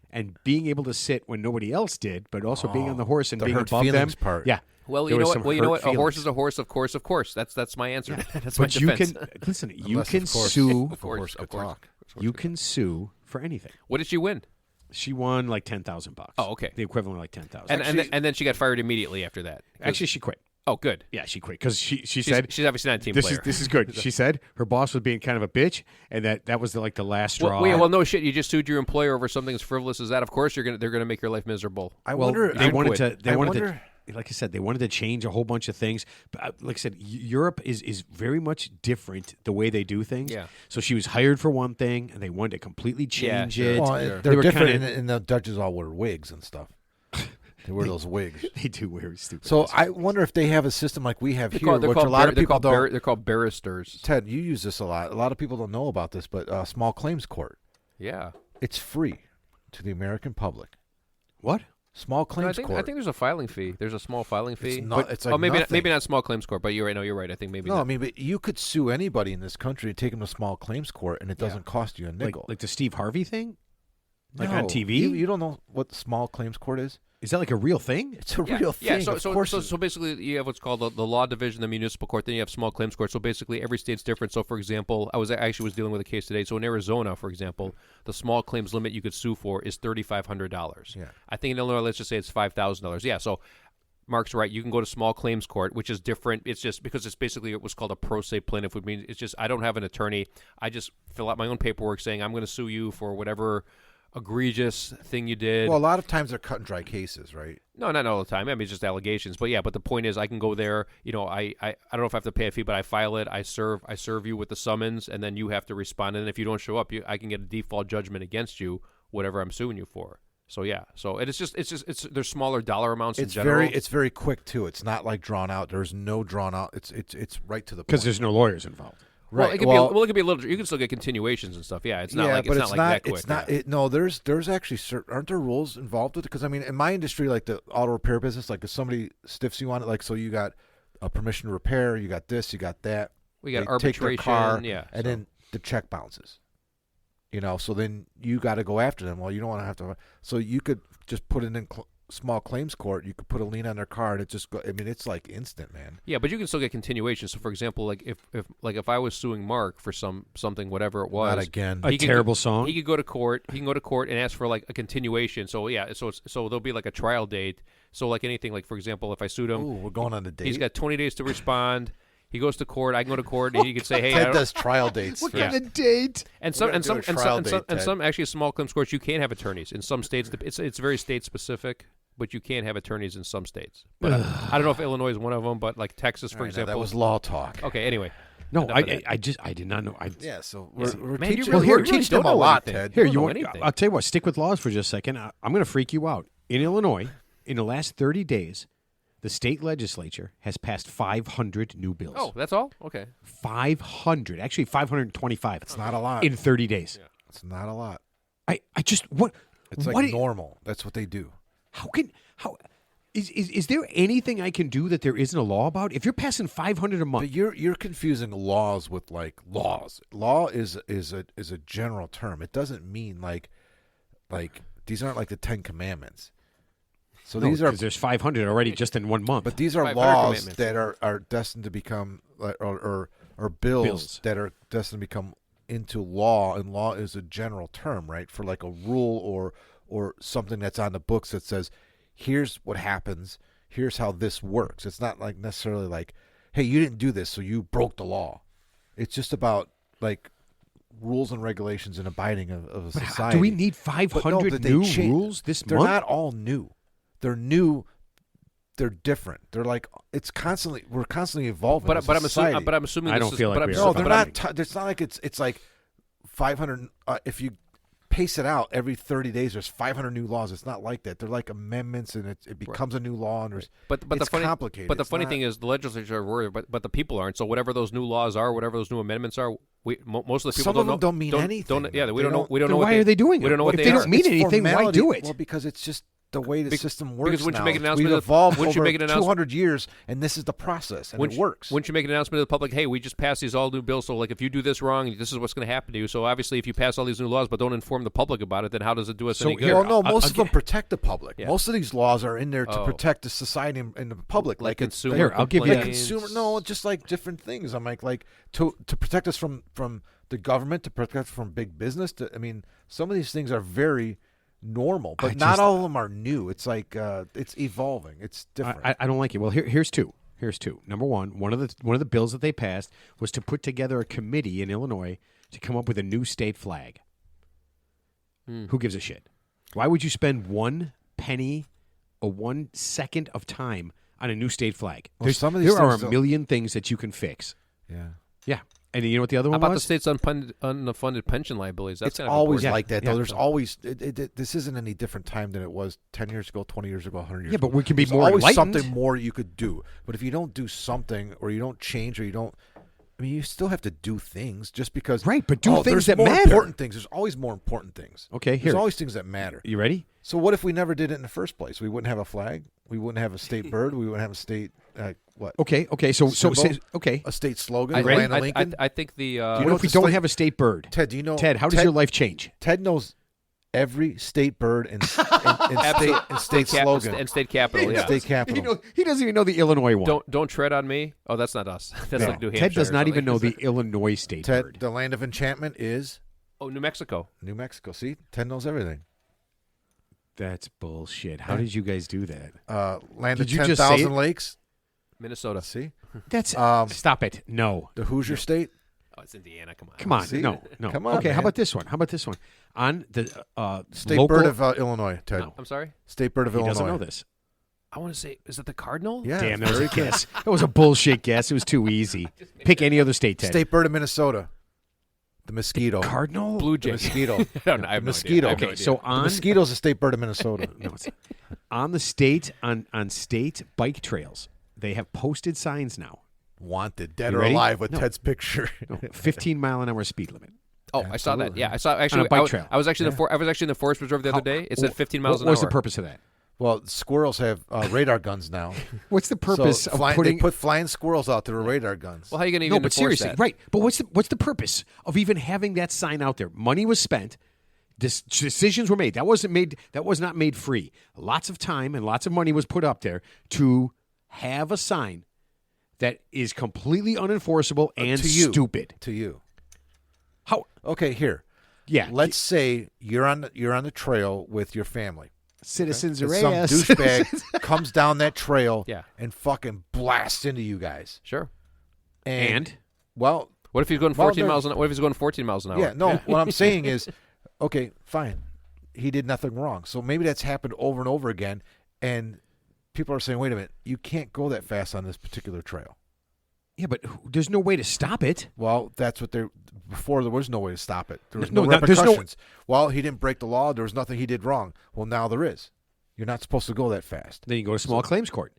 and being able to sit when nobody else did, but also being on the horse and the being hurt above them. feelings part. Yeah. Well, There you know was what? some Well, you know hurt what? A horse feelings. is a horse, of course. That's my answer. That's my But you defense. can listen. You Unless, can of course, sue. if a horse could talk. You can sue for anything. What did she win? She won like $10,000. Oh, okay. The equivalent of like $10,000. And then she got fired immediately after that. 'Cause- Actually, she quit. oh, good. Yeah, she quit because she She's said obviously not a team this player. is good. She said her boss was being kind of a bitch, and that was like the last straw. well, no shit. You just sued your employer over something as frivolous as that. Of course, they're gonna make your life miserable. I Well, wonder. they I wanted quit. to. They I wanted wonder, to. Like I said, they wanted to change a whole bunch of things. But like I said, Europe is very much different the way they do things. Yeah. So she was hired for one thing, and they wanted to completely change sure. it. Well, Sure. They they're were different, kinda- and the judges all wear wigs and stuff. They wear those wigs. They do wear stupid. So things. I wonder if they have a system like we have They're here, called, which a lot of people don't. They're called barristers. Ted, you use this a lot. A lot of people don't know about this, but small claims court, Yeah. it's free to the American public. What? Small No, claims I court. think there's a filing fee. There's a small filing fee. not- it's like maybe nothing. not small claims court, but you're right. No, you're right. I think maybe no, not. I mean, but you could sue anybody in this country and take them to small claims court, and it doesn't cost you a Like nickel. the Steve Harvey thing? Like No. on TV? You don't know what small claims court is? Is that like a real thing? It's a Yeah, real yeah. thing. So of course. so basically, you have what's called the law division, the municipal court. Then you have small claims court. So basically, every state's different. So for example, I actually was dealing with a case today. So in Arizona, for example, the small claims limit you could sue for is $3,500. Yeah. I think in Illinois, let's just say it's $5,000. Yeah. So Mark's right. You can go to small claims court, which is different. It's just because it's basically what's called a pro se plaintiff, which means it's just I don't have an attorney. I just fill out my own paperwork saying I'm going to sue you for whatever egregious thing you did. well, a lot of times they're cut and dry cases, right? No, not all the time. I mean, it's just allegations. But yeah, but the point is, I can go there. You know, I don't know if I have to pay a fee, but I file it. I serve you with the summons, and then you have to respond. And if you don't show up, I can get a default judgment against you, whatever I'm suing you for. So yeah, so it's there's smaller dollar amounts in general. It's very quick too. It's not like drawn out. There's no drawn out. It's right to the point. Because there's no lawyers involved. Well, right. it could be a little. You can still get continuations and stuff. Yeah, it's not like but it's not like that quick. It's not. yeah. No, there's actually aren't there rules involved with it? Because I mean, in my industry, like the auto repair business, like if somebody stiffs you on it, like so you got a permission to repair, you got this, you got that. We got They take their arbitration. car, yeah, and so. then the check bounces. You know, so then you got to go after them. Well, you don't want to have to. So you could just put it in small claims court. You could put a lien on their car, and it just go. I mean, it's like instant, man. Yeah, but you can still get continuation. So, for example, like if I was suing Mark for something, whatever it was, Not again. A He could terrible go- song. He could go to court. He can go to court and ask for like a continuation. So yeah, so there'll be like a trial date. So like anything, like for example, if I sued him, Ooh, we're going on a date. he's got 20 days to respond. He goes to court. I can go to court, and he could say, "Hey, I Ted don't, does trial dates. What for- kind of date? and some We're and gonna some do a and trial some and some, date, and Ted. some actually small claims courts you can have attorneys. In some states, it's very state specific, but you can have attorneys in some states. But I don't know if Illinois is one of them, but like Texas, for All right, now example. that was law talk. Okay, anyway. No, Enough of that. I did not know. Yeah, so Yes. we're Man, you teaching, really- we're you really teaching them don't a know lot, anything. Ted. Here, don't you know want? anything. I'll tell you what. Stick with laws for just a second. I'm going to freak you out. In Illinois, in the last 30 days, the state legislature has passed 500 new bills. Oh, that's all. Okay. 500, actually 525. It's not a lot. in 30 days. It's not a lot. I just what? It's what like normal. That's what they do. How is there anything I can do that there isn't a law about? If you're passing 500 a month, But you're confusing laws with like laws. Law is a general term. It doesn't mean like these aren't like the 10 Commandments. So no, these are 'cause there's 500 already just in 1 month. but these are 500 laws commandments. that are destined to become like, or bills, Bills. that are destined to become into law, and law is a general term, right? For like a rule or something that's on the books that says here's what happens, here's how this works. It's not like necessarily like, hey, you didn't do this, so you broke the law. It's just about like rules and regulations and abiding of a But society. do we need But 500 but they new cha- rules this They're month? not all new. They're new. They're different. They're like we're constantly evolving. But as a but I'm society. assuming but I'm assuming I this don't is, feel like but I'm we are. No, assuming- they're but I'm- not. It's not like it's like 500. If you pace it out every 30 days. There's 500 new laws. It's not like that. They're like amendments, and it becomes a new law. And there's But it's the funny complicated. But the It's funny not- thing is, the legislature are worried, but the people aren't. So whatever those new laws are, whatever those new amendments are, most of the people some of them don't mean anything. Yeah, we They don't know. We don't Then know. why are they doing it? We don't know what If they they are. don't mean It's anything, why formality. do it? Well, because it's just the way the system works. because wouldn't you now. make an announcement We've of the- evolved wouldn't you over make an announcement- 200 years, and this is the process, and it works. Wouldn't you make an announcement to the public? Hey, we just passed these all new bills. So, like, if you do this wrong, this is what's going to happen to you. So, obviously, if you pass all these new laws but don't inform the public about it, then how does it do us So any good? here- Well, no, I'll most of them get- protect the public. Yeah. Most of these laws are in there to Oh. protect the society and the public, Like it's consumer Here, I'll give you- like complaints. consumer. No, just like different things. I'm like to protect us from the government, to protect us from big business. I mean, some of these things are very normal, but not all of them are new. It's like it's evolving. It's different. I don't like it. Well, here's two. Here's two. Number one of the bills that they passed was to put together a committee in Illinois to come up with a new state flag. Who gives a shit? Why would you spend 1 penny or 1 second of time on a new state flag? Well, some of these there are things a don't- million things that you can fix. yeah. Yeah. And you know what the other How one about the was? state's unfunded pension liabilities? That's It's kind of always important. like that, though. Yeah. There's always this isn't any different time than it was 10 years ago, 20 years ago, 100 years Yeah, ago. but we can be There's more always enlightened. something more you could do. But if you don't do something, or you don't change, or you don't, I mean, you still have to do things just because. Right, but do things there's that more matter. important things. There's always more important things. Okay, There's here. always things that matter. You ready? So what if we never did it in the first place? We wouldn't have a flag. We wouldn't have a state bird. We wouldn't have a state what? Okay. So Symbol? Okay. A state slogan. I, the ready? land of Lincoln. I think the Do you What know if what we the don't slate- have a state bird? Ted, do you know? Ted, how does Ted, your life change? Ted knows every state bird and state slogan and state capital. Yeah. state capital. He doesn't even know the Illinois one. Don't tread on me. Oh, that's not us. That's No. like New Hampshire. Ted does or not even something. know the Illinois state Ted, bird. the land of enchantment is Oh, New Mexico. New Mexico. See, Ted knows everything. That's bullshit. How did you guys do that? Land Did of you just say 10,000 it? lakes. Minnesota. See, That's stop it. No. the Hoosier State. Oh, it's Indiana. Come on. Come on. See? No. Come on, Okay, how man. about this one? On the State local, bird of Illinois. Ted. No. I'm sorry. State bird of he Illinois. doesn't know this. I want to say, is it the Cardinal? Yeah. Damn, that was a guess. That was a bullshit guess. It was too easy. Pick any other state, Ted. State bird of Minnesota. The mosquito. Cardinal? Blue The Jay. mosquito. I have The no idea. mosquito. I have no Okay, idea. so The on mosquito's a state bird of Minnesota. no, it's, on the state on state bike trails, they have posted signs now. Wanted, dead You or ready? alive, with No. Ted's picture. 15-mile-an-hour speed limit. Oh, I saw that. Absolutely. Yeah, I saw. Actually, bike I, was- trail. I was actually I was actually in the forest reserve the other day. It said 15 miles what an hour. was the purpose of that? Well, squirrels have radar guns now. What's the purpose So of putting? they put flying squirrels out there with radar guns. Well, how are you going to no, even but enforce seriously, that? right? But what's the purpose of even having that sign out there? Money was spent. Decisions were made. That wasn't made. That was not made free. Lots of time and lots of money was put up there to have a sign that is completely unenforceable and to you. stupid. To you. How? Okay, here. Yeah. Let's say you're on the trail with your family. citizens And are some ass. douchebag comes down that trail Yeah. and fucking blasts into you guys. Sure. And Well, What if he's going Well, 14 they're- miles an hour? What if he's going 14 miles an hour? yeah, no, what I'm saying is, okay, fine. He did nothing wrong. So maybe that's happened over and over again, and people are saying, wait a minute, you can't go that fast on this particular trail. yeah, but there's no way to stop it. Well, that's what they're. Before there was no way to stop it. There was No, no there's no- repercussions. Well, he didn't break the law. There was nothing he did wrong. Well, now there is. You're not supposed to go that fast. Then you go to small claims court.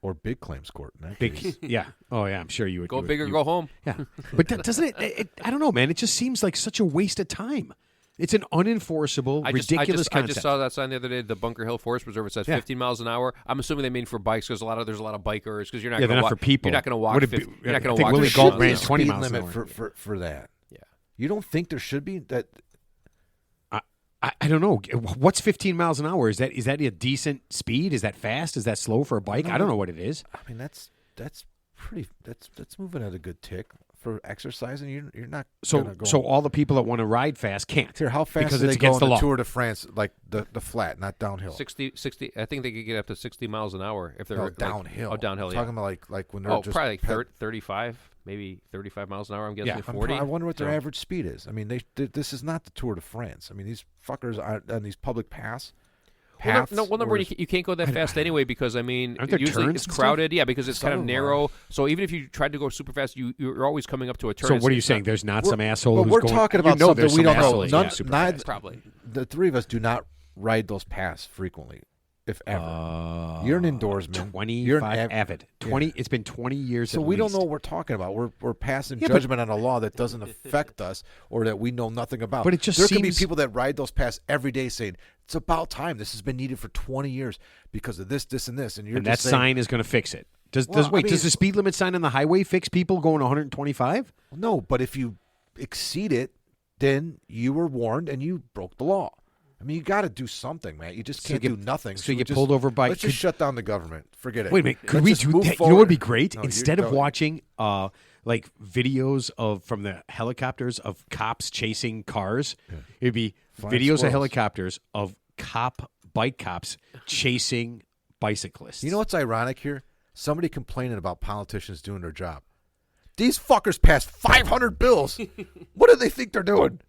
Or big claims court. In that Big, case. yeah. Oh yeah, I'm sure you would Go you would- big or you- go home. Yeah, but doesn't it? I don't know, man. It just seems like such a waste of time. It's an unenforceable, ridiculous I concept. just saw that sign the other day. The Bunker Hill Forest Reserve. It says Yeah. 15 miles an hour. I'm assuming they mean for bikes because there's a lot of bikers because you're not. Yeah, gonna they're not walk, for people. You're not going to walk. Would it be- 50, you're not I going to think walk. Willie 50 Galt miles ran an hour. 20 speed miles an limit hour. for that. Yeah. You don't think there should be that? I don't know. What's 15 miles an hour? Is that a decent speed? Is that fast? Is that slow for a bike? I don't know what it is. I mean, that's pretty. That's moving at a good tick for exercising. You're not So gonna go. so all the people that want to ride fast can't. Here, how fast because do it's they go against in the law. Tour de France? Like the flat, not downhill. 60. I think they could get up to 60 miles an hour if they're No, like- downhill. Oh, downhill. I'm Yeah. talking about like when they're Oh, just probably like ped- 35, maybe 35 miles an hour. I'm guessing Yeah. 40. I wonder what their So- average speed is. I mean, this is not the Tour de France. I mean, these fuckers are on these public paths. paths. Well, number or one, you can't go that fast anyway because I mean, Aren't there usually turns it's and crowded. Yeah, because it's kind of Some are. narrow. So even if you tried to go super fast, you're always coming up to a turn. So It's- what are you it's saying? not- There's not some asshole but who's we're going. talking about you know something there's we some don't know. assholes None- going super neither- fast. Probably. the three of us do not ride those paths frequently, if ever. You're an indoorsman. 25 You're an avid. 20. It's been 20 years. So at we don't least. know what we're talking about. We're passing Yeah, but- judgment on a law that doesn't affect us or that we know nothing about. But it just there can be seems- people that ride those paths every day saying it's about time. This has been needed for 20 years because of this, and this, and you're And that just saying, sign is going to fix it. Does Well, I wait? mean- Does the speed limit sign on the highway fix people going 125? no. But if you exceed it, then you were warned and you broke the law. I mean, you got to do something, man. You just So you can't get- do nothing. so you we get pulled over by- Let's just shut down the government. Forget it. Wait a minute. Could Let's we just do move that? You know what would be forward. great? No, Instead you of don't. watching like videos of from the helicopters of cops chasing cars, it'd be Flying videos of squirrels. helicopters of bike cops chasing bicyclists. You know what's ironic here? Somebody complaining about politicians doing their job. These fuckers passed 500 bills. What do they think they're doing?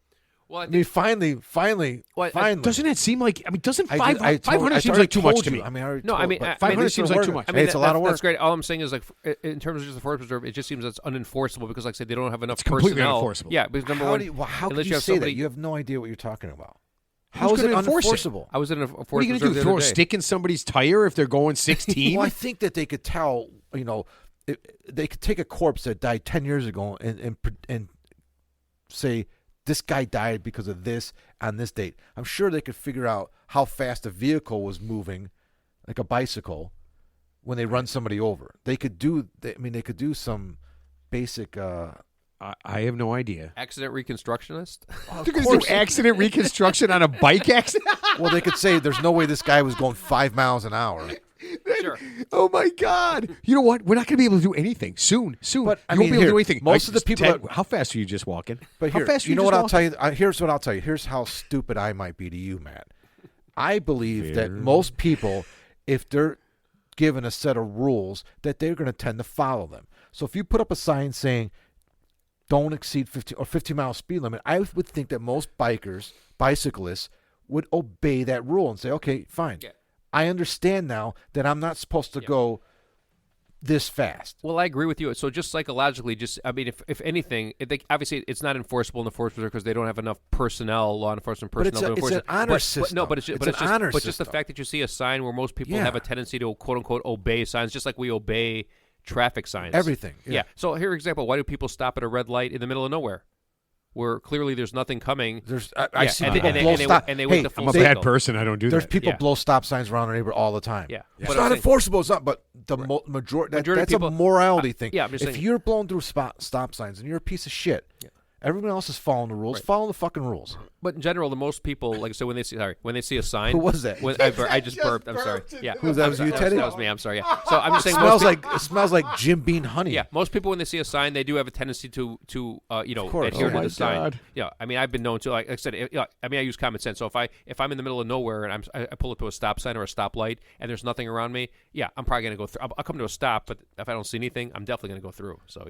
Well, I I think mean, finally. Doesn't it seem like? I mean, doesn't I 500 already seems like too much told to you. me? I mean, I already No, I told- mean, but I mean, 500 this seems is- like too much. I mean, it's a lot of work. That's great. All I'm saying is, like, in terms of just the forest preserve, it just seems that's unenforceable because, like I said, they don't have enough It's completely personnel. unenforceable. Yeah, because number how one, do you, well, how unless can you you have say somebody, that? You have no idea what you're talking about. Who's How is it gonna enforce it? unenforceable? I was in a What are forest you going to preserve do? the Throw other a day. stick in somebody's tire if they're going 16? Well, I think that they could tell. They could take a corpse that died 10 years ago and say this guy died because of this on this date. I'm sure they could figure out how fast a vehicle was moving, like a bicycle, when they run somebody over. They could do. They could do some basic. I have no idea. Accident reconstructionist. Of They're going to course. do accident reconstruction on a bike accident? Well, they could say there's no way this guy was going 5 miles an hour. Sure. Oh my God! You know what? We're not going to be able to do anything soon. But, I you won't mean, be able to here, do anything. most of the people Ted, that- how fast are you just walking? But how here, fast are you know just what I'll walking? tell you? Here's what I'll tell you. Here's how stupid I might be to you, Matt. I believe that Very. most people, if they're given a set of rules, that they're going to tend to follow them. So if you put up a sign saying, don't exceed 50 mile speed limit, I would think that most bicyclists would obey that rule and say, okay, fine. Yeah. I understand now that I'm not supposed to go this fast. Well, I agree with you. So just psychologically, I mean, if anything, obviously it's not enforceable in the forest preserve because they don't have enough personnel, law enforcement But personnel. it's to an enforce it. honor But system. no, but it's It's but an it's just, honor but just the system. fact that you see a sign where most people Yeah. have a tendency to quote unquote obey signs, just like we obey traffic signs. Everything. Yeah. So here, example, why do people stop at a red light in the middle of nowhere, where clearly there's nothing coming? There's, I Yeah, see and people they- blow and they- stop. and they wait Hey, the full I'm a cycle. bad person. I don't do There's that. people Yeah. blow stop signs around our neighbor all the time. Yeah. It's But not I'm saying- enforceable. It's not, but the majority, Majority of that's people- a morality thing. yeah, I'm just if saying- you're blowing through stop signs and you're a piece of shit, everyone else is following the rules. Follow the fucking rules. But in general, the most people, like I said, when they see a sign. Who was that? When, I just burped. I'm sorry. Yeah. Who was that? I'm Was sorry. you, Teddy? That was me. I'm sorry. Yeah. So I'm just It saying. smells like Jim Beam honey. Yeah, most people when they see a sign, they do have a tendency to course. adhere Oh to my the sign. God. Yeah, I mean, I've been known to, like I said, I use common sense. So if I'm in the middle of nowhere and I pull up to a stop sign or a stoplight and there's nothing around me, yeah, I'm probably gonna go through. I'll come to a stop, but if I don't see anything, I'm definitely gonna go through. So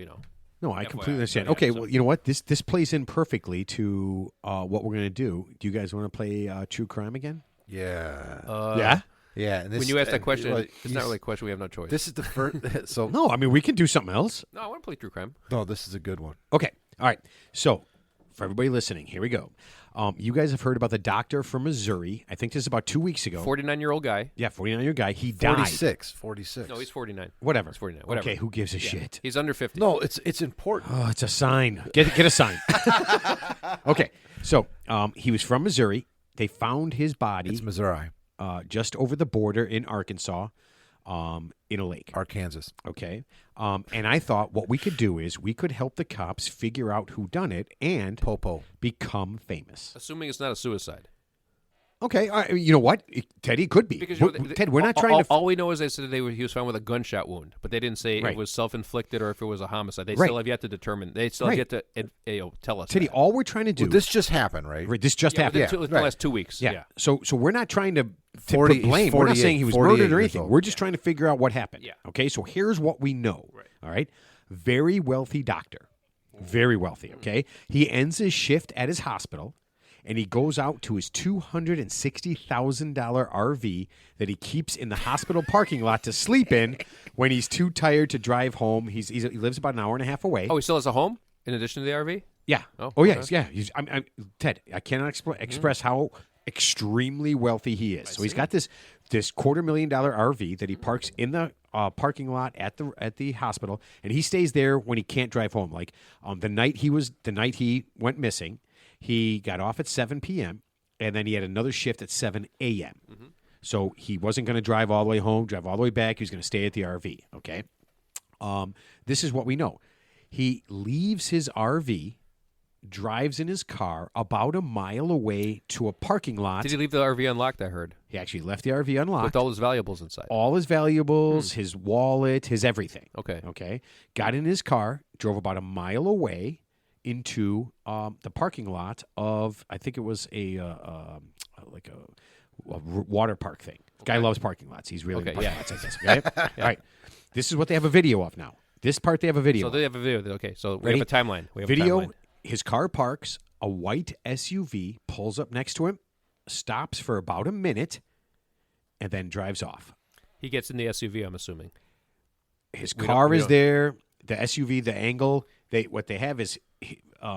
No, I FYI, completely understand. yeah, Okay, so- well, you know what? This plays in perfectly to what we're going to do. Do you guys want to play True Crime again? Yeah. Yeah. Yeah. And this, when you ask that question, well, it's not really a question. We have no choice. This is the first. So No, I mean we can do something else. no, I want to play true crime. no, this is a good one. Okay. All right. So, for everybody listening, here we go. You guys have heard about the doctor from Missouri. I think this is about 2 weeks ago. 49-year-old guy. Yeah, 49-year guy. He died. 46. No, he's 49. Whatever. He's 49. Whatever. Okay, who gives a shit? He's under 50. No, it's important. Oh, it's a sign. Get a sign. Okay. So, he was from Missouri. They found his body It's Missouri, just over the border in Arkansas, in a lake. Arkansas. Okay. And I thought what we could do is we could help the cops figure out who done it and Popo. become famous. Assuming it's not a suicide. Okay. You know what? Teddy, it could be. Because Ted, we're not trying to. All we know is they said he was found with a gunshot wound, but they didn't say Right. it was self-inflicted or if it was a homicide. They Right. still have yet to determine. They still Right. have yet to tell us. Teddy, that. all we're trying to do. Well, this just happened, right? Right, this just Yeah, happened. within the last 2 weeks. Yeah. Yeah. So we're not trying to 40 put blame. We're not 48 saying he was 48 murdered or years anything. old. We're just trying to figure out what happened. Yeah. Okay. So here's what we know. Right. All right. Very wealthy doctor. Very wealthy. Okay. He ends his shift at his hospital, and he goes out to his $260,000 RV that he keeps in the hospital parking lot to sleep in when he's too tired to drive home. He lives about an hour and a half away. Oh, he still has a home in addition to the RV? Yeah. Oh, Yes. Yeah. Ted, I cannot express how extremely wealthy he is. So he's got this $250,000 RV that he parks in the parking lot at the hospital, and he stays there when he can't drive home. Like the night he went missing, he got off at 7 p.m. and then he had another shift at 7 a.m. Mm-hmm. So he wasn't going to drive all the way home, drive all the way back. He was going to stay at the RV. Okay. This is what we know. He leaves his RV, drives in his car about a mile away to a parking lot. Did he leave the RV unlocked, I heard? He actually left the RV unlocked. With all his valuables inside. All his valuables, his wallet, his everything. Okay. Okay. Got in his car, drove about a mile away into the parking lot of, I think it was a water park thing. Guy loves parking lots. He's really into parking lots, I guess. Okay? All right. This is what they have a video of now. This part they have a video. So they have a video. Okay, so we Ready? have a timeline. We have Video. A timeline. His car parks. A white SUV pulls up next to him, stops for about a minute, and then drives off. He gets in the SUV, I'm assuming. His We car don't- is there. The SUV, the angle. What they have is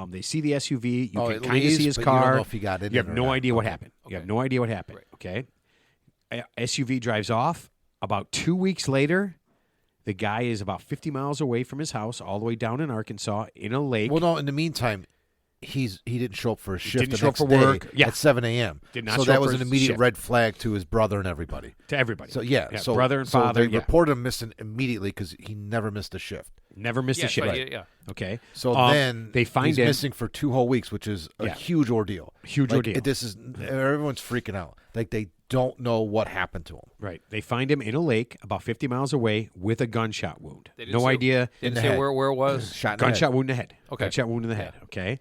they see the SUV. You can it kind of leaves, see his but car. You don't know if he got in You it have or no not. idea what Okay. happened. You have Okay. no idea what happened. Right. Okay. SUV drives off. About 2 weeks later, the guy is about 50 miles away from his house, all the way down in Arkansas, in a lake. Well, no. In the meantime, he didn't show up for his shift didn't the show up next for day work. Yeah. at 7 a.m. Did not so show that up was for an his immediate shift. red flag to his brother and everybody. To everybody. So so so brother and so father. they reported him missing immediately because he never missed a shift. Never missed Yeah, a shift. but yeah. Okay. So then they find he's him. missing for 2 whole weeks, which is a Yeah. huge ordeal. Huge Like, ordeal. This is everyone's freaking out. Like they don't know what happened to him. Right. They find him in a lake about 50 miles away with a gunshot wound. They didn't No say- idea. Didn't the say head. where it was. Shot in the Gunshot head. wound in the head. Okay. Gunshot wound in the head. Okay.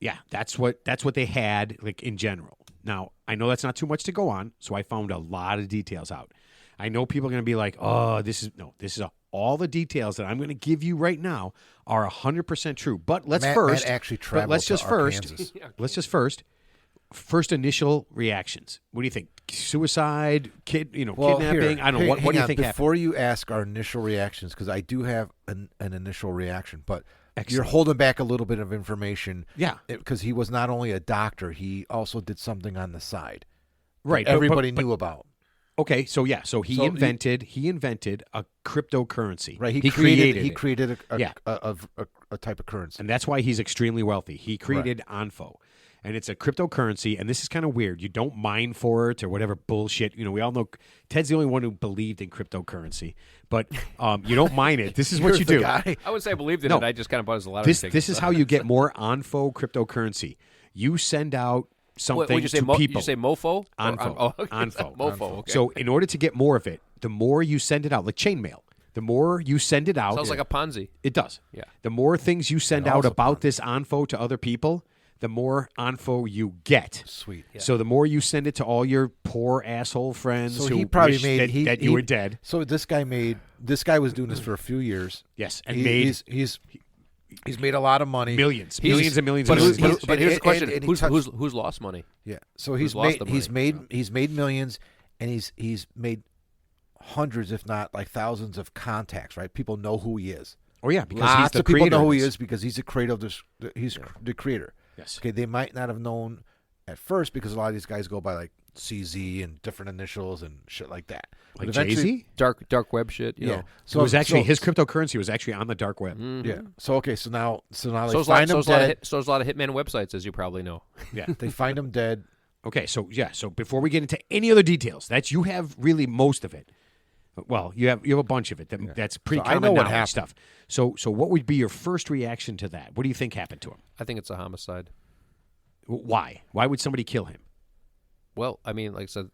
Yeah, that's what they had like in general. Now, I know that's not too much to go on, so I found a lot of details out. I know people are going to be like, "Oh, this is all the details that I'm going to give you right now are 100% true." But let's Matt first actually but traveled let's to just first Arkansas. let's just first initial reactions. What do you think? Suicide, kidnapping? I don't know. What do you hang on. think happened? Before you ask our initial reactions, because I do have an initial reaction, but you're Excellent. holding back a little bit of information. Yeah. Because he was not only a doctor, he also did something on the side. that Right. but- Everybody but- knew about. Okay, so he So you- invented a cryptocurrency. Right. He created He it. created Yeah. a type of currency. And that's why he's extremely wealthy. He created Onfo. And it's a cryptocurrency, and this is kind of weird. You don't mine for it or whatever bullshit. We all know Ted's the only one who believed in cryptocurrency, but you don't mine it. This is what You're you the do. guy. I would say I believed in No. it. I just kind of bought it as a lottery ticket. This is how you get more Onfo cryptocurrency. You send out something Would you say to Did people. you say mofo? Or Onfo. oh, okay. Onfo. Mofo. Okay. So in order to get more of it, the more you send it out, like chainmail, the more you send it out. Sounds like a Ponzi. It does. Yeah. The more things you send out also about this Onfo to other people, the more Onfo you get. Sweet. So the more you send it to all your poor asshole friends So who he probably wish made that you were dead. So this guy was doing this for a few years. Yes, and He's made a lot of money. millions He's- and millions But, and millions. he's- but here's the and- question: and he who's, touched- who's lost money? Yeah. So Who's lost the he's money? made millions, and he's made hundreds, if not like thousands, of contacts. Right? People know who he is. Oh yeah, because Lots he's the of people creator know of who he this. is because he's the creator of this. He's the creator. Yes. Okay. They might not have known at first because a lot of these guys go by like CZ and different initials and shit like that. But Like eventually- Jay-Z? Dark web shit. You Yeah. know. So it was actually so- his cryptocurrency was actually on the dark web. Yeah. So okay. So now they So there's find him a lot dead. of so there's a lot of hitman websites, as you probably know. Yeah. They find him dead. Okay, so before we get into any other details, you have really most of it. Well, you have a bunch of it. That's pretty So I common know what knowledge happened. stuff. So what would be your first reaction to that? What do you think happened to him? I think it's a homicide. Why? Why would somebody kill him? Well, I mean, like I said,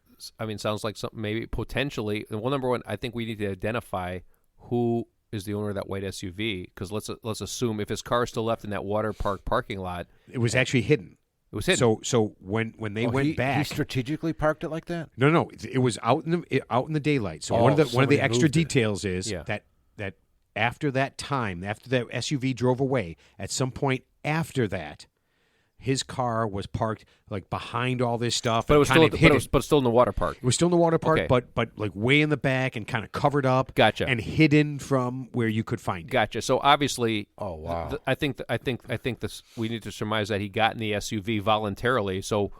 sounds like something maybe potentially. Well, number one, I think we need to identify who is the owner of that white SUV, because let's assume if his car is still left in that water park parking lot, It was actually hidden. it was hidden. So when they went he back, strategically parked it like that. no, it was out in the daylight. So Oh, one of the somebody extra moved it. details is Yeah. that after that time, after that SUV drove away, at some point after that, his car was parked like behind all this stuff. But it and was kind still, of but hidden. it was still in the water park. It was still in the water park, Okay. but like way in the back and kind of covered up. Gotcha. And hidden from where you could find it. Gotcha. So obviously, Oh, wow. I think this. We need to surmise that he got in the SUV voluntarily. So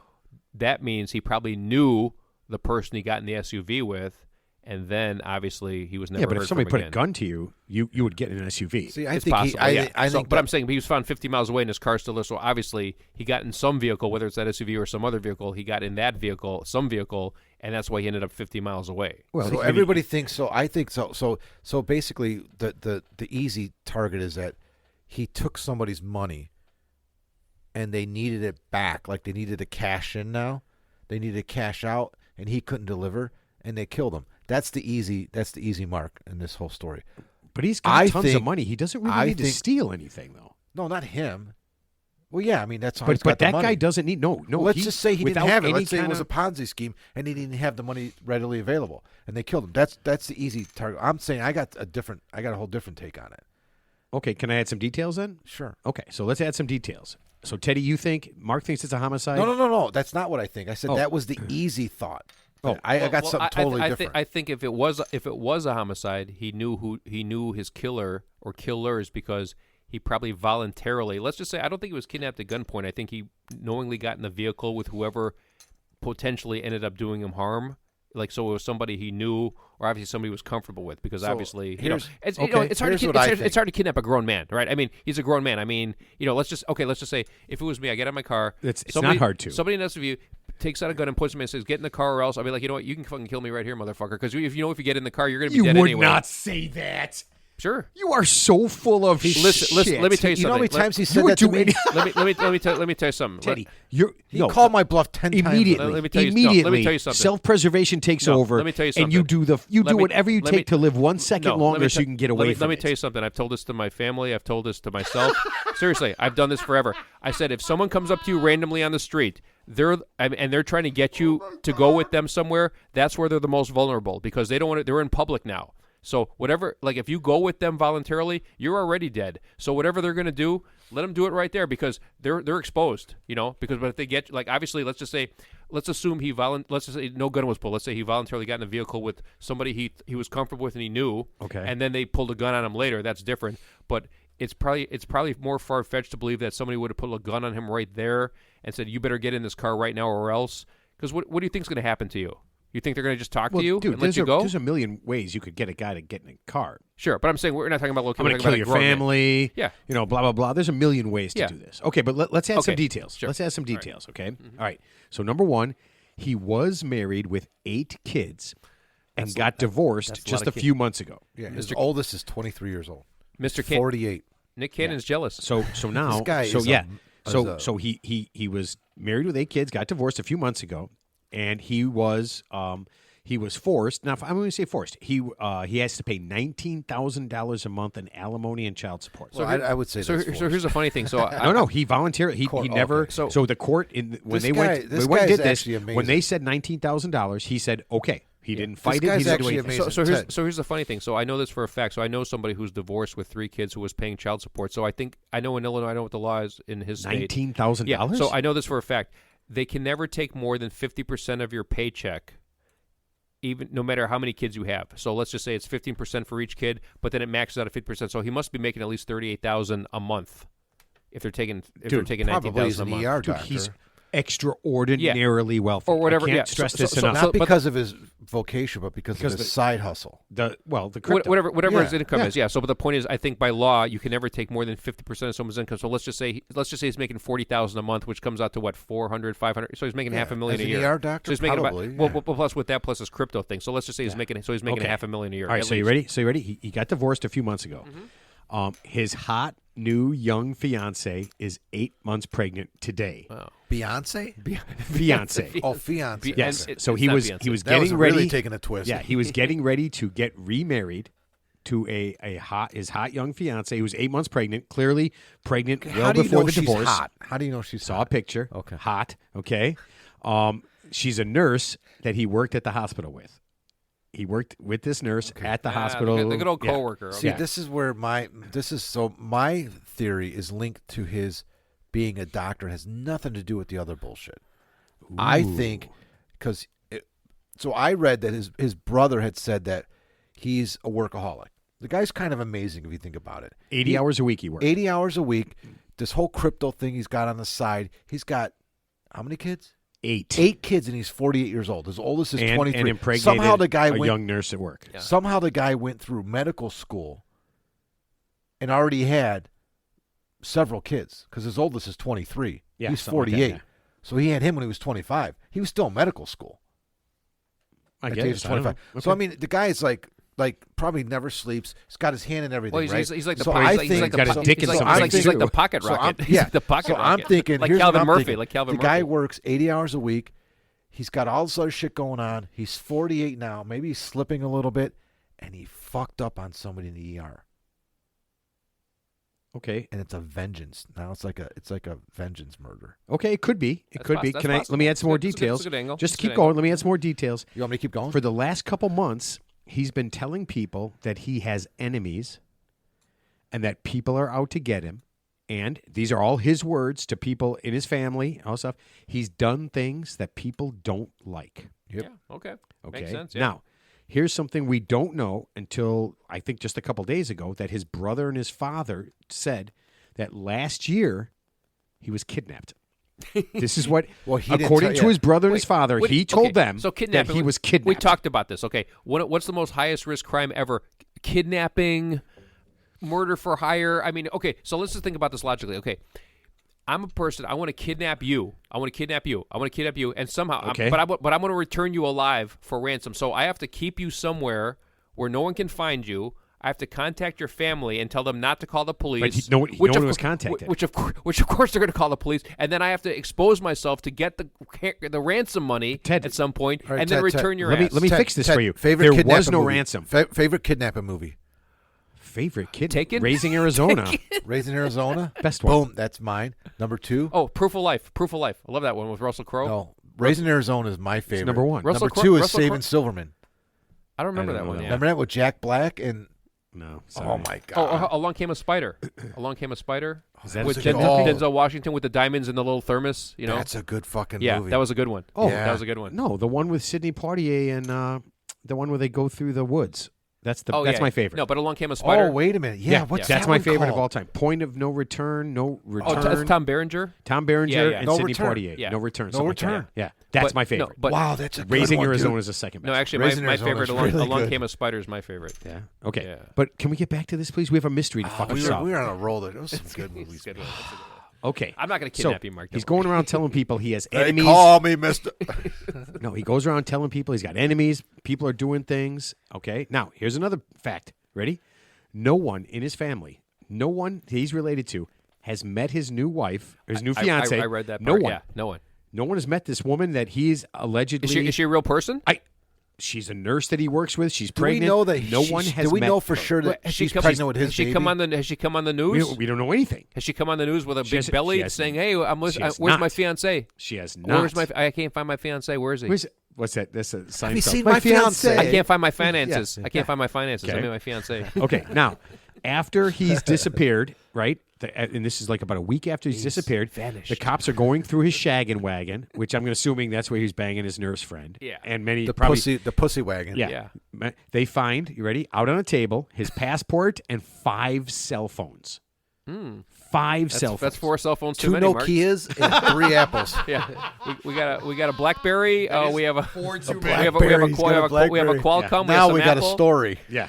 that means he probably knew the person he got in the SUV with, and then obviously he was never. Yeah, but heard if somebody from put again. a gun to you, you would get in an SUV. See, I It's think possible. he, I think but that- I'm saying he was found 50 miles away and his car still there. So obviously he got in some vehicle, whether it's that SUV or some other vehicle. He got in that vehicle, some vehicle, and that's why he ended up 50 miles away. Well, so everybody thinks so. I think so. So basically, the easy target is that he took somebody's money, and they needed it back. Like they needed to cash in now, they needed to cash out, and he couldn't deliver, and they killed him. That's the easy mark in this whole story. But he's got I tons of think- money. He doesn't really I need to think- steal anything, though. No, not him. Well, yeah, I mean that's how But he's got the that money. guy doesn't need no. Let's just say he didn't without have it. any Let's say it was a kinda- Ponzi scheme and he didn't have the money readily available, and they killed him. That's the easy target. I'm saying I got a whole different take on it. Okay, can I add some details then? Sure. Okay, so let's add some details. So Teddy, Mark thinks it's a homicide? No. That's not what I think. I said Oh. that was the easy thought. Oh. I got Well, something totally I different. I think if it was a homicide, he knew his killer or killers because he probably voluntarily. Let's just say I don't think he was kidnapped at gunpoint. I think he knowingly got in the vehicle with whoever potentially ended up doing him harm. Like so, it was somebody he knew, or obviously somebody he was comfortable with. Because So, obviously, here's- it's okay, it's hard here's to what I it's think. hard to kidnap a grown man, right? I mean, he's a grown man. I mean, let's just say if it was me, I get out of my car. It's somebody, not hard to. Somebody in SUV takes out a gun and puts me and says, "Get in the car, or else." I'll be like, you know what? You can fucking kill me right here, motherfucker. Because if you get in the car, you're gonna be You dead would anyway. not say that. Sure. You are so full of shit. Listen. Let me tell you You know how something. many times he said would that to do me? any- Let me tell you something. Teddy, He called my bluff 10 times. immediately. Let me tell you- no, immediately. let me tell you something. Self-preservation takes No, over. let me tell you And you something. do Let me- whatever you let me- take to live 1 second No, let longer me so you can get away from Let me it. tell you something. I've told this to my family. I've told this to myself. Seriously, I've done this forever. I said if someone comes up to you randomly on the street, they're trying to get you to go with them somewhere, that's where they're the most vulnerable because they don't want to, they're in public now. So whatever, like if you go with them voluntarily, you're already dead. So whatever they're going to do, let them do it right there because they're exposed, because but if they get, like, obviously, let's assume let's just say no gun was pulled. Let's say he voluntarily got in a vehicle with somebody he was comfortable with and he knew. Okay. And then they pulled a gun on him later. That's different. But it's probably more far-fetched to believe that somebody would have put a gun on him right there and said, you better get in this car right now or else. Because what do you think is going to happen to you? You think they're going to just talk Well, to you dude, and let you go? there's a million ways you could get a guy to get in a car. Sure, but I'm saying we're not talking about I'm locating. going to kill your family. Yeah. Blah, blah, blah. There's a million ways to Yeah. do this. Okay, but let's add some Okay, details. sure. Let's add some details, okay? All right. So, number one, he was married with 8 kids and got divorced that's a just lot a of kids. few months ago. Yeah, his oldest is 23 years old. Mr. Can- 48. Nick Cannon's jealous. So now, This guy so is yeah, a- so he was married with 8 kids, got divorced a few months ago, and he was forced. Now, I'm going to say forced. He has to pay $19,000 a month in alimony and child support. Well, I would say So that's here's forced. the funny thing. So No, he voluntarily. He Court- never. okay. So the court when This they guy- went this we went and guy did is this actually when amazing. they said $19,000, he said okay. He didn't fight This it. He guy's didn't do actually anything. amazing. So Ted. here's the funny thing. So I know this for a fact. So I know somebody who's divorced with 3 kids who was paying child support. So I know in Illinois, I know what the law is in his state. $19,000. Yeah. So I know this for a fact. They can never take more than 50% of your paycheck, even no matter how many kids you have. So let's just say it's 15% for each kid, but then it maxes out at 50%. So he must be making at least $38,000 a month if they're taking Probably $19,000 he's a an month. ER Dude, doctor. he's extraordinarily wealthy. Or whatever, I can't yeah. stress So- this so- enough. Not but because of his vocation, but because Because of his the- side hustle. the crypto. Whatever his Yeah, income yeah. is, yeah. So, but the point is, I think by law you can never take more than 50% of someone's income. So let's just say he's making $40,000 a month, which comes out to what, 400, 500. So he's making Yeah, half a million as a an year. ER doctor, so he's making probably, about, yeah. well, plus with that plus his crypto thing. So let's just say he's making Okay. half a million a year. All right, at so you least. ready? He got divorced a few months ago. His hot new young fiance is 8 months pregnant today. Wow. Beyonce? Fiance. Oh, fiance. Yes. And So it's he not was Beyonce. he was That was getting really ready. taking a twist. Yeah, he was getting ready to get remarried to his hot young fiance who was 8 months pregnant. Clearly pregnant How well do you before know the she's divorce. hot? How do you know she's Saw a hot? picture. Okay. Hot. Okay. She's a nurse that he worked at the hospital with. He worked with this nurse at the hospital. The good old Yeah. coworker. See, Okay. this is where my theory is linked to his being a doctor. It has nothing to do with the other bullshit. I think because so I read that his brother had said that he's a workaholic. The guy's kind of amazing if you think about it. 80 hours a week he works. 80 hours a week. This whole crypto thing he's got on the side. He's got how many kids? 8. 8 kids, and he's 48 years old. His oldest is 23. And impregnated Somehow the guy a went, young nurse at work. Yeah. Somehow the guy went through medical school and already had several kids because his oldest is 23. Yeah, he's something like that, 48. yeah. So he had him when he was 25. He was still in medical school. I at the guess. age of 25. So, I mean, the guy is like probably never sleeps. He's got his hand in everything, Well, right? he's like the so he's I like, he's think like the got his po- dick he's in like- some he's things, like too. the pocket So I'm- rocket. yeah. He's the pocket So rocket. I'm thinking, like here's Calvin what I'm Murphy, thinking. like Calvin the guy Murphy. works 80 hours a week. He's got all this other shit going on. He's 48 now. Maybe he's slipping a little bit, and he fucked up on somebody in the ER. Okay. And it's a vengeance. Now it's like a vengeance murder. Okay, it could be. It That's could be. that's Can I? possible. Let me add some more That's a good- details. that's a good angle. Just That's a keep good going. angle. Let me add some more details. You want me to keep going? For the last couple months, he's been telling people that he has enemies and that people are out to get him. And these are all his words to people in his family, all stuff. He's done things that people don't like. Yep. Okay. Yeah. Okay. Makes sense. Yeah. Now, here's something we don't know until I think just a couple days ago that his brother and his father said that last year he was kidnapped. This is what, Well, he didn't according tell- to yeah. his brother and his Wait, father, wait, he told okay, them so that kidnapping, he was kidnapped. We talked about this. Okay, what's the most highest risk crime ever? Kidnapping, murder for hire. I mean, okay. So let's just think about this logically. Okay, I'm a person. I want to kidnap you. I want to kidnap you. I want to kidnap you, and somehow, Okay. but I'm going to return you alive for ransom. So I have to keep you somewhere where no one can find you. I have to contact your family and tell them not to call the police. But no one of was cour- contacted. Which of course they're going to call the police, and then I have to expose myself to get the ransom money Ted, at some point, all right, and then Ted, return your let ass. me Ted, fix this Ted, for you. Favorite There kidnapping was no movie. ransom. Favorite kidnapping movie. Favorite kid? Taken? Raising Arizona. Raising Arizona. Best one. Boom. That's mine. Number 2. Oh, Proof of Life. Proof of Life. I love that one with Russell Crowe. No. Raising Arizona is my favorite. number one. Russell Number Crowe- 2 is Russell Saving Crowe- Silverman. I don't remember I that don't know one. that Yeah. Remember that with Jack Black and No. Sorry. oh my Oh, god. Along Came a Spider. Along Came a Spider. Is that with a good one? Denzel Washington with the diamonds in the little thermos. You know. That's a good fucking Yeah, movie. that was a good one. Oh, Yeah. that was a good one. No, the one with Sidney Poitier and the one where they go through the woods. That's Oh, that's yeah. my favorite. No, but Along Came a Spider. Oh, wait a minute. Yeah, what's that's that my one favorite called? of all time. Point of No Return, No Oh, Return. it's Tom Berenger. Tom Berenger Yeah, yeah. and No Sidney Return. Poitier. Yeah. No Return. No something like that. Return. Yeah, that's But- my no, favorite. but Wow, that's a good Raising one, Arizona dude. is the second best. no, actually, Raising my Arizona favorite is Along, really Along good. Came a Spider is my favorite. Yeah. Okay. Yeah. But can we get back to this, please? We have a mystery to fucking We solve. were on a roll. There was some good It's a movies. good one. That's a good one. Okay. I'm not going to So, kidnap you, Mark. he's Don't worry. going around telling people he has They enemies. call me Mister. No, he goes around telling people he's got enemies. People are doing things. Okay. Now, here's another fact. Ready? No one in his family, no one he's related to, has met his new wife, or his new fiance. I read that No part. one. Yeah, no one. No one has met this woman that he's allegedly. Is she a real person? She's a nurse that he works with. She's Do we pregnant. know that no she's- one has Do we met know for her. sure that Has she she's come- pregnant with his Has she baby? come on the Has she come on the We news? don't, we don't know anything. Has she come on the news with a She big has- belly she has- saying, "Hey, she has where's not. my fiance? She has not. Where's my? I can't find my fiance. Where is he? What's that? That's a sign. Have you seen my fiance? I can't find my finances. Yeah. I can't find my finances. Okay. I mean, my fiance. Okay, now, after he's disappeared, right? And this is like about a week after he's disappeared. vanished. The cops are going through his shaggin' wagon, which I'm assuming that's where he's banging his nurse friend. Yeah. And many The probably pussy wagon. Yeah. They find, you ready? Out on a table, his passport and 5 cell phones. 5 cell phones. That's 4 cell phones 2 too many, Mark. Nokias and 3 apples. Yeah, we got a BlackBerry. We have a Four too we have a Blackberry. He's got a Blackberry. Qualcomm. We have Now some we got Apple, a story. Yeah.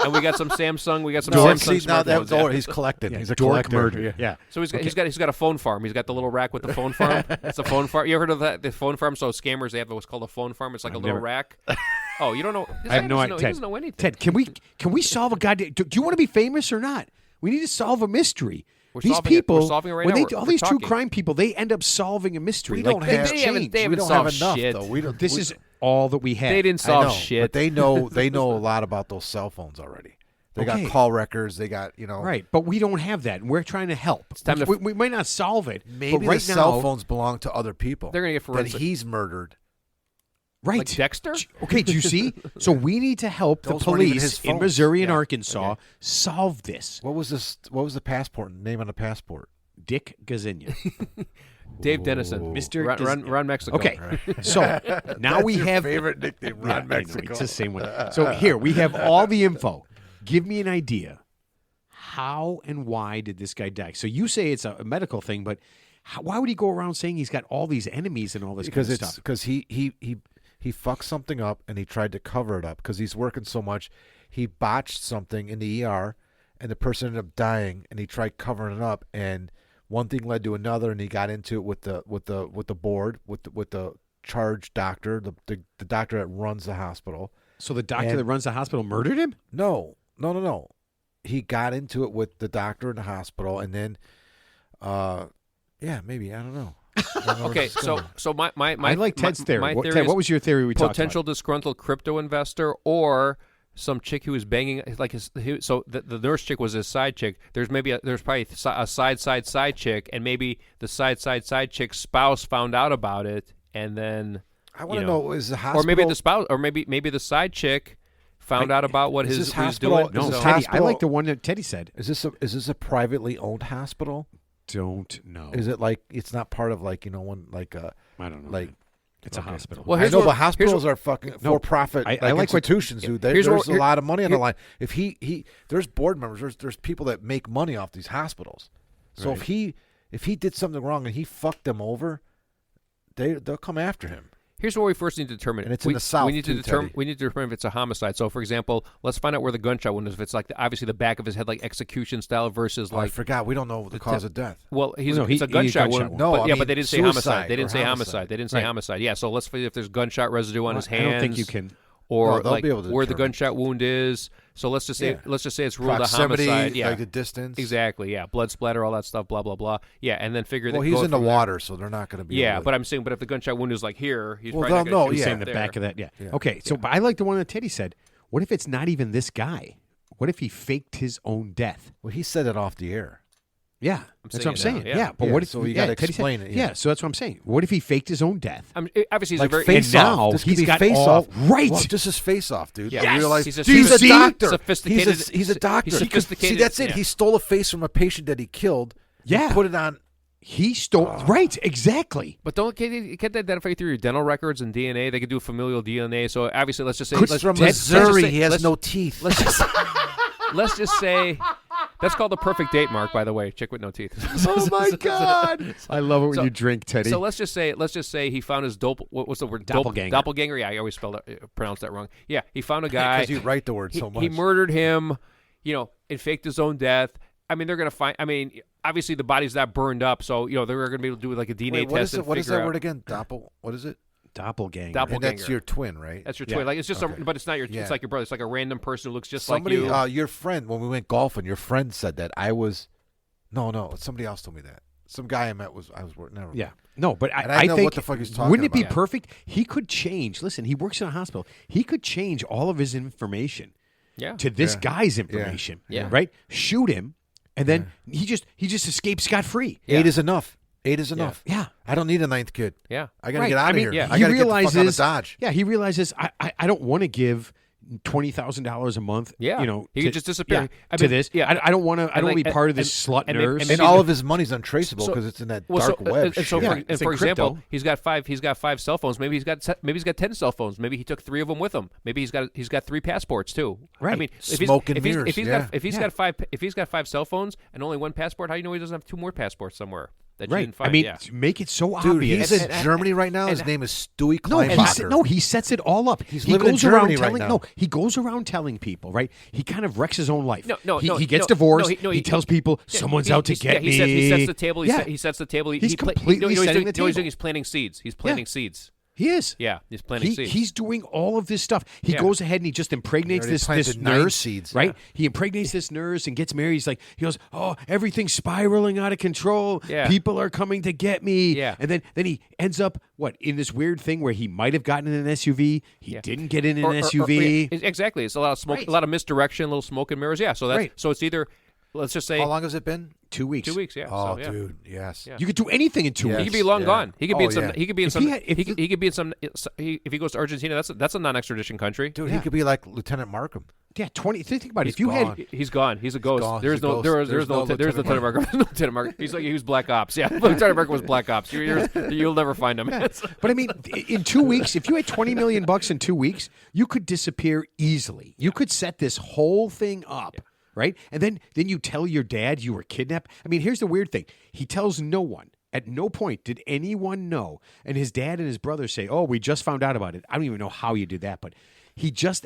and we got some Samsung. We got some No, Samsung see, now smartphones. that yeah. he's collecting. He's a Dork collector. murder. Yeah. So he's got a phone farm. He's got the little rack with the phone farm. It's a phone farm. You ever heard of that? The phone farm. So scammers, they have what's called a phone farm. It's like a little never- rack. Oh, you don't know? I have no idea. He doesn't know anything. Ted, can we solve a goddamn? Do you want to be famous or not? We need to solve a mystery. We're These solving it. people, We're solving it right when now. they all We're these true talking. crime people, they end up solving a mystery. We Like, don't things have. change. they haven't we don't have solved enough shit. though. We don't. This we- is all that we have. They didn't I solve know, shit. but they know a lot about those cell phones already. They Okay. got call records. They got Right, but we don't have that, and we're trying to help. time to- we might not solve it, Maybe but right the now, cell phones belong to other people. They're gonna get that forensic. he's murdered. right? Like Dexter? Okay, do you see? So we need to help the Those weren't even his police in phones. Missouri and Yeah. Arkansas Okay. solve this. What was this? What was the passport name on the passport? Dick Gazinia. Dave Dennison, Mr. Run Mexico. Okay, so now we Your have favorite nickname, Yeah, Ron I know, Mexico. it's the same one. So here we have all the info. Give me an idea. How and why did this guy die? So you say it's a medical thing, but why would he go around saying he's got all these enemies and all this Because kind of it's stuff? because he fucked something up and he tried to cover it up because he's working so much. He botched something in the ER, and the person ended up dying, and he tried covering it up, and one thing led to another, and he got into it with the board with the charge doctor, the doctor that runs the hospital. So the doctor and- that runs the hospital murdered him? No. He got into it with the doctor in the hospital, and then, maybe I don't know. I don't know where Okay, this is going. so my I like Ted's theory. My theory Ted, is what was your theory we talked potential about? disgruntled crypto investor or some chick who was banging like so the nurse chick was his side chick. There's probably a side chick, and maybe the side chick's spouse found out about it, and then I want to know, is the hospital or maybe the spouse or maybe the side chick found out about what is his this who's hospital- doing. is No, this Teddy. I hospital- like the one that Teddy said. is this a privately owned hospital? Don't know. Is it like it's not part of like one like I don't know. like man. It's a okay. hospital. Well, I here's know, what- but hospitals here's are fucking No, for-profit I like what- institutions, dude. here's There's what- a lot of money on the here- line. If he there's board members, there's people that make money off these hospitals. So Right. if he did something wrong and he fucked them over, they'll come after him. Here's what we first need to determine. And it's in the South, We need to too, determine. Teddy. We need to determine if it's a homicide. So, for example, let's find out where the gunshot wound is. If it's like obviously the back of his head, like execution style, versus Oh, I like forgot. We don't know the cause of death. well, No, it's a gunshot wound. No, but, I yeah, mean but they didn't say suicide homicide. They didn't or say homicide. homicide. They didn't say Right. homicide. Yeah. So let's see if there's gunshot residue on his hands. I don't think you can. Or No, they'll like be able to where the determine. gunshot wound is. So let's just say Yeah. it's ruled Proximity, a homicide. Yeah. like the distance. Exactly. Yeah. Blood splatter, all that stuff. Blah blah blah. Yeah. And then figure. Well, that he's go in the from there. water, so they're not going to be. Yeah, able to, but I'm saying, but if the gunshot wound is like here, he's Well, probably not they'll gonna know, shoot yeah. Saying the there. back of that, yeah. Yeah. Okay, so but I like the one that Teddy said. What if it's not even this guy? What if he faked his own death? well, he said it off the air. Yeah, that's what I'm saying saying. it now, Yeah, yeah. but Yeah, what if? so you yeah, gotta Teddy said- explain it, yeah. so that's what I'm saying. What if he faked his own death? Obviously, he's Like a very face and now off. This could he's be got face all- off. right. Well, this is face off, dude. Yes. I realize He's a he's a sophisticated- doctor. sophisticated- He's a doctor. he's He could- see, sophisticated, that's it. yeah. He stole a face from a patient that he killed. Yeah. and put it on. He stole. Right, exactly. But can't they identify through your dental records and DNA? They could do familial DNA. So obviously, let's just say He's from let's just Missouri. say- He has let's- no teeth. Let's just say that's called the perfect date mark. By the way, chick with no teeth. Oh my God! I love it when So- you drink, Teddy. So let's just say he found his what's the word? Doppelganger. Doppelganger. Yeah, I always pronounced that wrong. Yeah, he found a guy. Because you write the word he, so much. he murdered him, and faked his own death. I mean, they're gonna find. I mean, obviously the body's not burned up, so they're gonna be able to do like a DNA Wait, what test is it? and What is figure that out- word again? What is it? Doppelganger. Doppelganger. And that's your twin, right? That's your Yeah. twin. Like it's just Okay. but it's not your. Yeah. It's like your brother. It's like a random person who looks just Somebody, like you. your friend, when we went golfing, your friend said that I was. No, somebody else told me that. Some guy I met I was working. Never. Yeah. No, but And I know think what the fuck he's talking wouldn't it be about. perfect? He could change. Listen, he works in a hospital. He could change all of his information Yeah. to this Yeah. guy's information. Yeah. Right? Shoot him, and then he just escapes scot free. Yeah. 8 is enough. 8 is enough. Yeah. I don't need a 9th kid. Yeah. I gotta Right. get out I of mean, here. yeah. I he gotta get the fuck out of realizes- Dodge. Yeah, he realizes I don't want to give $20,000 a month. Yeah. to, He could just disappear. yeah, I to mean, this. yeah. I don't want to. I don't want to be like- part of this and- slut and- nurse. and And maybe all the- of his money's untraceable because it's in that dark web. And so, shit. for, it's and in for example, crypto. he's got five cell phones. Maybe he's got 10 cell phones. Maybe he took 3 of them with him. Maybe he's got 3 passports too. I Right. mean, Smoke and mirrors, if he's yeah. got 5 cell phones and only 1 passport, how do you know he doesn't have 2 more passports somewhere that you right. didn't find? I mean, yeah. make it so Dude, obvious. he's in Germany right now. His name is Stewie No, Kleinbacher. he sets it all up. He's he living in goes Germany around right telling now. no, he goes around telling people, right? He kind of wrecks his own life. He gets no, divorced. no, he tells people someone's out to get me. He sets the table. Yeah. He sets the table. He's completely setting the table. He's planting seeds. He's planting seeds. He is. Yeah, he's planting seeds. He's doing all of this stuff. He Yeah. goes ahead and he just impregnates He already this planted 9 nurse, seeds. right? Yeah. He impregnates this nurse and gets married. He goes, oh, everything's spiraling out of control. Yeah. People are coming to get me. Yeah. And then he ends up in this weird thing where he might have gotten in an SUV. He didn't get in an SUV. Exactly. It's a lot of smoke, Right. a lot of misdirection, little smoke and mirrors. Yeah. So that's Right. so it's either let's just say How long has it been? 2 weeks. 2 weeks. Yeah. Oh, so, yeah. dude, yes. Yeah. You could do anything in 2 Yes. He weeks. could be long Yeah. gone. He could be Oh, in some. yeah. He could be in If some. he had- if he could be in some. If he goes to Argentina, that's a non-extradition country. Dude, Yeah. he could be like Lieutenant Markham. Yeah, 20. Think about it. He's If you gone. had He's gone. He's a ghost. gone. There's He's a no. ghost. There's There's no. no There's Lieutenant Lieutenant Markham. Lieutenant Markham. He's like he was Black Ops. Yeah, Lieutenant Markham was Black Ops. You'll never find him. But I mean, in 2 weeks, if you had $20 million in 2 weeks, you could disappear easily. You could set this whole thing up, right? And then you tell your dad you were kidnapped. I mean, here's the weird thing: he tells no one. At no point did anyone know. And his dad and his brother say, "Oh, we just found out about it." I don't even know how you did that, but.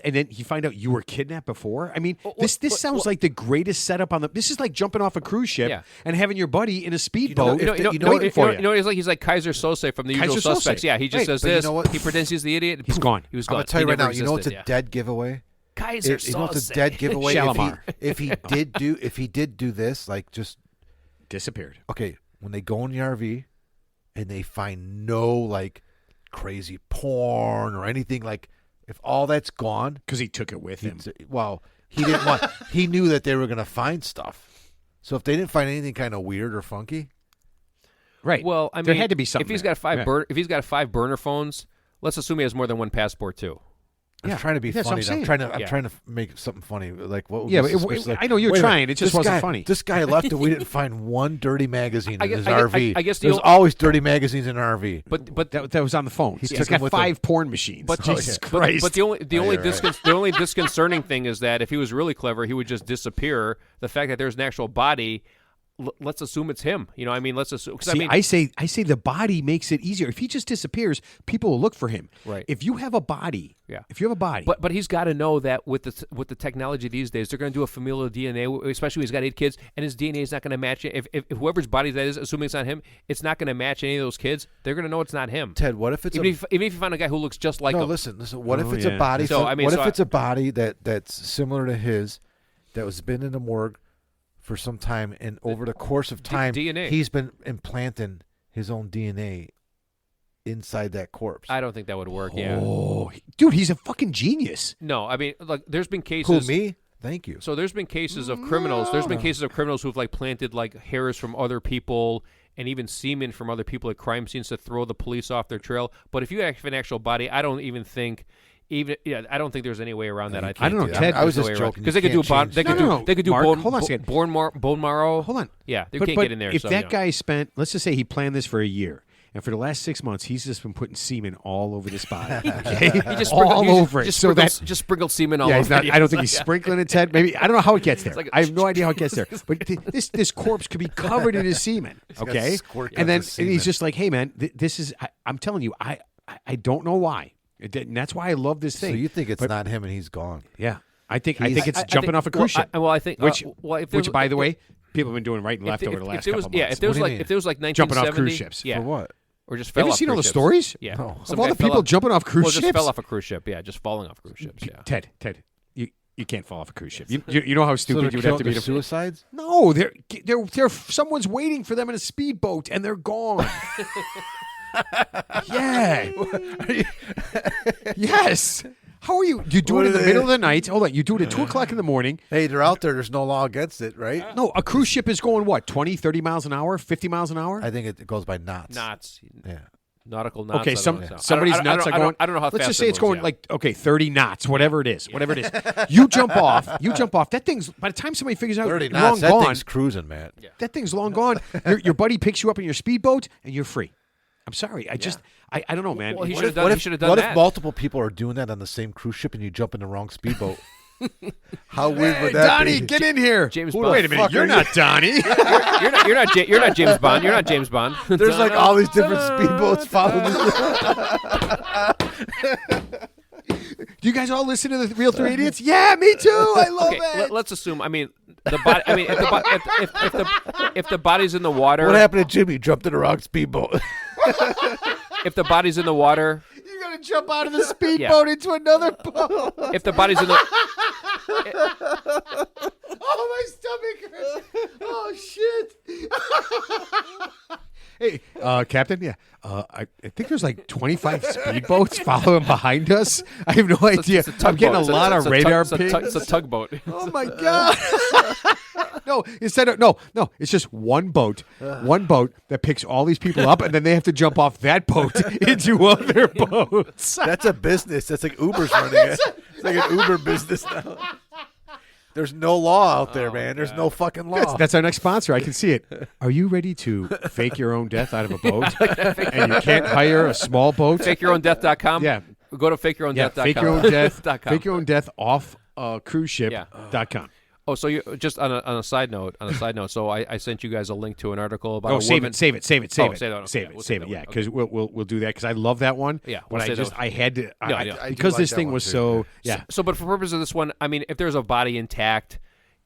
And then he find out you were kidnapped before. I mean, this sounds like the greatest setup on the. This is like jumping off a cruise ship Yeah. and having your buddy in a speedboat know- waiting for you. He's like Kaiser Sose from The Usual Kaiser Suspects. Sose. Yeah, he just Right, says but you this. know what? He pretends he's the idiot. He's gone. He was I'm gone. gonna tell you He right now. never You know what's a existed, dead giveaway? Kaiser You know what's a Sose. dead giveaway? Shalimar. If he did do this, like just Disappeared. okay, when they go in the RV and they find no like crazy porn or anything, like if all that's gone, Because he took it with him. well, he didn't want. He knew that they were gonna find stuff. So if they didn't find anything kind of weird or funky, Right. Well, I mean, there had to be something. If he's there. got five Yeah. if he's got 5 burner phones, let's assume he has more than one passport too. I'm Yeah, trying to be that's what funny. I'm saying. I'm Yeah. trying to make something funny. Like what? Yeah, was but suspicious? Like, I know you're wait a minute, trying. It just this wasn't guy- funny. This guy left and we didn't find one dirty magazine in his I RV. guess the there's ol- always dirty magazines in an RV. But That was on the phone. He He's took got him with 5 porn machines. But Jesus but Christ. the only you're right. the only disconcerting thing is that if he was really clever, he would just disappear. The fact that there's an actual body, let's assume it's him. You know, I mean, let's assume. 'Cause See, I mean, I say the body makes it easier. If he just disappears, people will look for him. Right. If you have a body, Yeah. If you have a body, but he's got to know that with the technology these days, they're going to do a familial DNA, especially when he's got 8 kids, and his DNA is not going to match it. If whoever's body that is, assuming it's not him, it's not going to match any of those kids. They're going to know it's not him. Ted, what if it's Even if you find a guy who looks just like no? him. Listen. What if Oh, it's yeah. a body? So, I mean, what so if I- it's a body that's similar to his, that was been in the morgue for some time, and over the course of time, DNA. he's been implanting his own DNA inside that corpse. I don't think that would work. Yeah. oh, dude, he's a fucking genius. No, I mean, look, there's been cases. Who, me? Thank you. So there's been cases of criminals. There's been cases of criminals who've like planted like hairs from other people and even semen from other people at crime scenes to throw the police off their trail. But if you have an actual body, I don't even think. I don't think there's any way around that. I don't know, can't Ted. I was there's just no way around. joking. Because You they could do can't bone. change They could that. do. No, They could do Mark, bone. hold on a second. Bone marrow. Hold on. Yeah, they But can't get in there. If so, that you know. guy spent, let's just say he planned this for a year, and for the last 6 months, he's just been putting semen all over this body. Okay? He just all sprinkled- over it. Just So sprinkled, that just sprinkled semen all yeah, over. he's not, it. I don't think he's sprinkling it, Ted. Maybe I don't know how it gets there. like a- I have no idea how it gets there. But this corpse could be covered in his semen. got Okay, squirt and then guns of and he's semen. just like, "Hey, man, this is." I'm telling you, I don't know why. And that's why I love this So thing. you think it's But- not him and he's gone? Yeah, I think He's- it's I jumping think- off a cruise ship. I think Which, if there which was- by the way, people have been doing right and left over the last there was, couple months. if there was What do you like mean? if there was like 1970, Jumping off cruise ships. yeah, For what? or just You fell ever off seen all the cruise ships. stories? Yeah, No. Some Of all guy the fell people off- jumping off cruise well, just ships? fell off a cruise ship. Yeah, just falling off cruise ships. Yeah. Ted, you can't fall off a cruise ship. You know how stupid you would have to be to suicides. No, they're someone's waiting for them in a speedboat and they're gone. Yeah. Yes. How are you? You do What it in are the they- middle of the night. Hold on. You do it at 2 o'clock in the morning. Hey, they're out there. There's no law against it, right? No, a cruise ship is going what? 20, 30 miles an hour? 50 miles an hour? I think it goes by knots. Knots, Yeah. nautical knots. Okay, I don't know. somebody's I don't- nuts I are don't- going. I don't know how Let's fast just say it it's moves, going yeah. like 30 knots, whatever it is, whatever it is. You jump off. That thing's by the time somebody figures out 30 you're knots. long That gone. thing's cruising, Matt. That thing's long gone. Your buddy picks you up in your speedboat and you're free. I'm sorry. I don't know, man. Well, he What should have if- done. What He if, should have done what that. if multiple people are doing that on the same cruise ship and you jump in the wrong speedboat? How weird would that Donnie, be? get in here. James Who Bond. Wait a minute. fuck You're are not Donnie. You're not James Bond. You're not James Bond. There's like all these different speedboats following this. Do you guys all listen to the Real Three Idiots? Yeah, me too. I love Okay, it. let's assume. I mean, the body. I mean, if the body's in the water, What happened to Jimmy? Jumped in the wrong speedboat. if the body's in the water, You're gonna jump out of the speedboat into another boat. if the body's in the Oh, my stomach hurts. Oh, shit. Hey, Captain, yeah. I think there's like 25 speedboats following behind us. I have no idea. It's a I'm getting a tugboat. lot of radar pings. It's a tugboat. Oh my god! No, no. It's just one boat that picks all these people up, and then they have to jump off that boat into other boats. That's a business. That's like Uber's running it. It's like an Uber business now. There's no law out there, man. There's no fucking law. That's our next sponsor. I can see it. Are you ready to fake your own death out of a boat? And you can't hire a small boat? FakeYourOwnDeath.com. Yeah. Go to FakeYourOwnDeath.com. Fake your own death. .com. Fake your own death off a cruise ship.com. Oh, so you just on a side note. So I sent you guys a link to an article about. Oh, a save woman. it. Yeah, We'll save it. that Yeah, one. because we'll do that because I love that one. Yeah, but we'll save that one. I had to I do because like this that thing one was too. so yeah. So, but for purpose of this one, I mean, if there's a body intact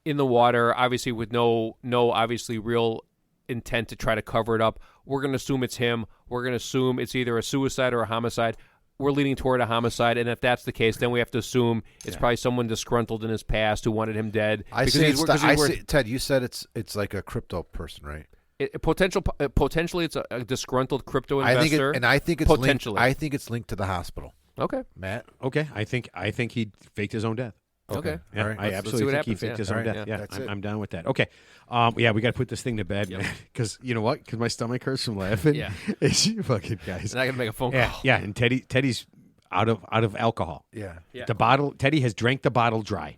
in the water, obviously with no obviously real intent to try to cover it up, we're going to assume it's him. We're going to assume it's either a suicide or a homicide. We're leaning toward a homicide, and if that's the case, then we have to assume it's probably someone disgruntled in his past who wanted him dead. Ted, you said it's like a crypto person, right? Potentially, it's a disgruntled crypto investor. I think it's potentially. I think it's linked to the hospital. Okay. Matt. Okay, I think he faked his own death. Okay. Yeah, All right. I Let's absolutely see what think he happens, faked yeah. his own All right, death. yeah, Yeah, that's it. I'm down with that. Okay. Yeah, we got to put this thing to bed, man. Because you know what? Because my stomach hurts from laughing. Yeah. It's you fucking guys. And I got to make a phone call. Yeah, and Teddy's out of alcohol. Yeah. Yeah. The bottle. Teddy has drank the bottle dry.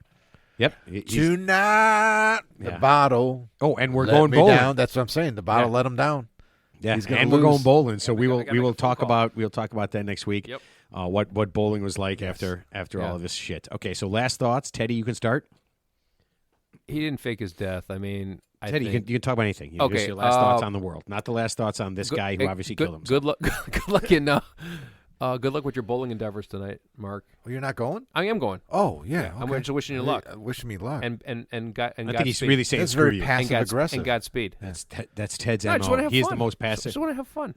Yep. Tonight, the Yeah. bottle. Oh, and we're let going me bowling. down. That's what I'm saying. The bottle Yeah. let him down. Yeah, He's gonna and we're going lose. bowling. So Yeah, we we will gotta we make will a phone talk call. about that next week. Yep. What bowling was like after Yeah. all of this shit. Okay, so last thoughts, Teddy. You can start. He didn't fake his death. I mean, I Teddy, think. you can talk about anything. Okay, Just your last thoughts on the world, not the last thoughts on this guy who obviously killed himself. Good luck. Good luck in. Good luck with your bowling endeavors tonight, Mark. Well, you're not going? I am going. Oh, yeah. I'm okay. just wishing you luck. Wishing me luck. And I think he's Godspeed. really saying That's screw very you. passive aggressive. And Godspeed. That's Ted's No, I just want to MO. have He is fun. the most I passive. just want to have fun.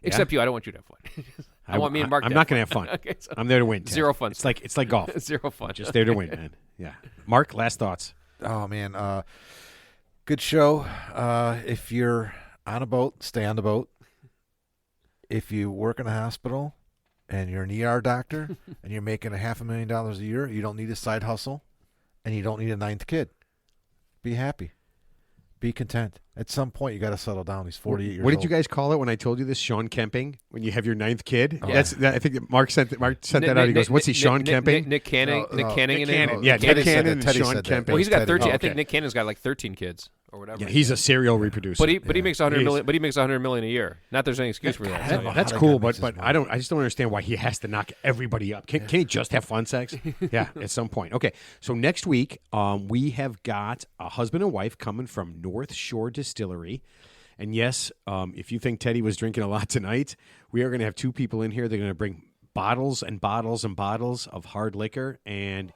Except you. I don't want you to have fun. I want me and Mark. I'm to not have going to have fun. Okay, so I'm there to win. Ted. Zero fun. It's like golf. Zero fun. Just there to win, man. Yeah. Mark, last thoughts. Oh man, good show. If you're on a boat, stay on the boat. If you work in a hospital and you're an ER doctor and you're making $500,000 a year, you don't need a side hustle, and you don't need a ninth kid. Be happy. Be content. At some point, you got to settle down. He's 48 years old. What did you guys call it when I told you this? Sean Kemping, when you have your ninth kid. Yeah. I think that Mark sent that out. He goes, "What's he, Sean Kemping?" Nick Canning. No, Nick no, Canning. Nick in it? Cannon. Oh, Yeah, Teddy Nick said Cannon that. and Teddy Sean said that. Kemping. Well, he's got Teddy. 13. I Okay. think Nick Cannon's got like 13 kids or whatever. Yeah, he's a serial reproducer. But he makes 100 He million. is. But he makes 100 million a year. Not there's any excuse for that. God, so, I don't know yeah. That's how that cool, guy makes but his I just don't understand why he has to knock everybody up. Can he just have fun sex? Yeah, at some point. Okay, so next week we have got a husband and wife coming from North Shore Distillery. And yes, if you think Teddy was drinking a lot tonight, we are going to have two people in here. They're going to bring bottles and bottles and bottles of hard liquor. And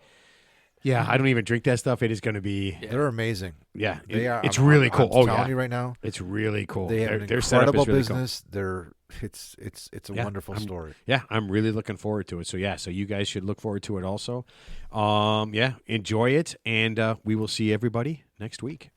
yeah, I don't even drink that stuff. It is going to be, They're amazing. yeah, They are. it's I'm- really I'm cool. telling Oh, you yeah. right now, It's really cool. they have Their an setup is incredible really business. It's a Yeah, wonderful story. Yeah, I'm really looking forward to it. So yeah, so you guys should look forward to it also. Yeah, enjoy it, and we will see everybody next week.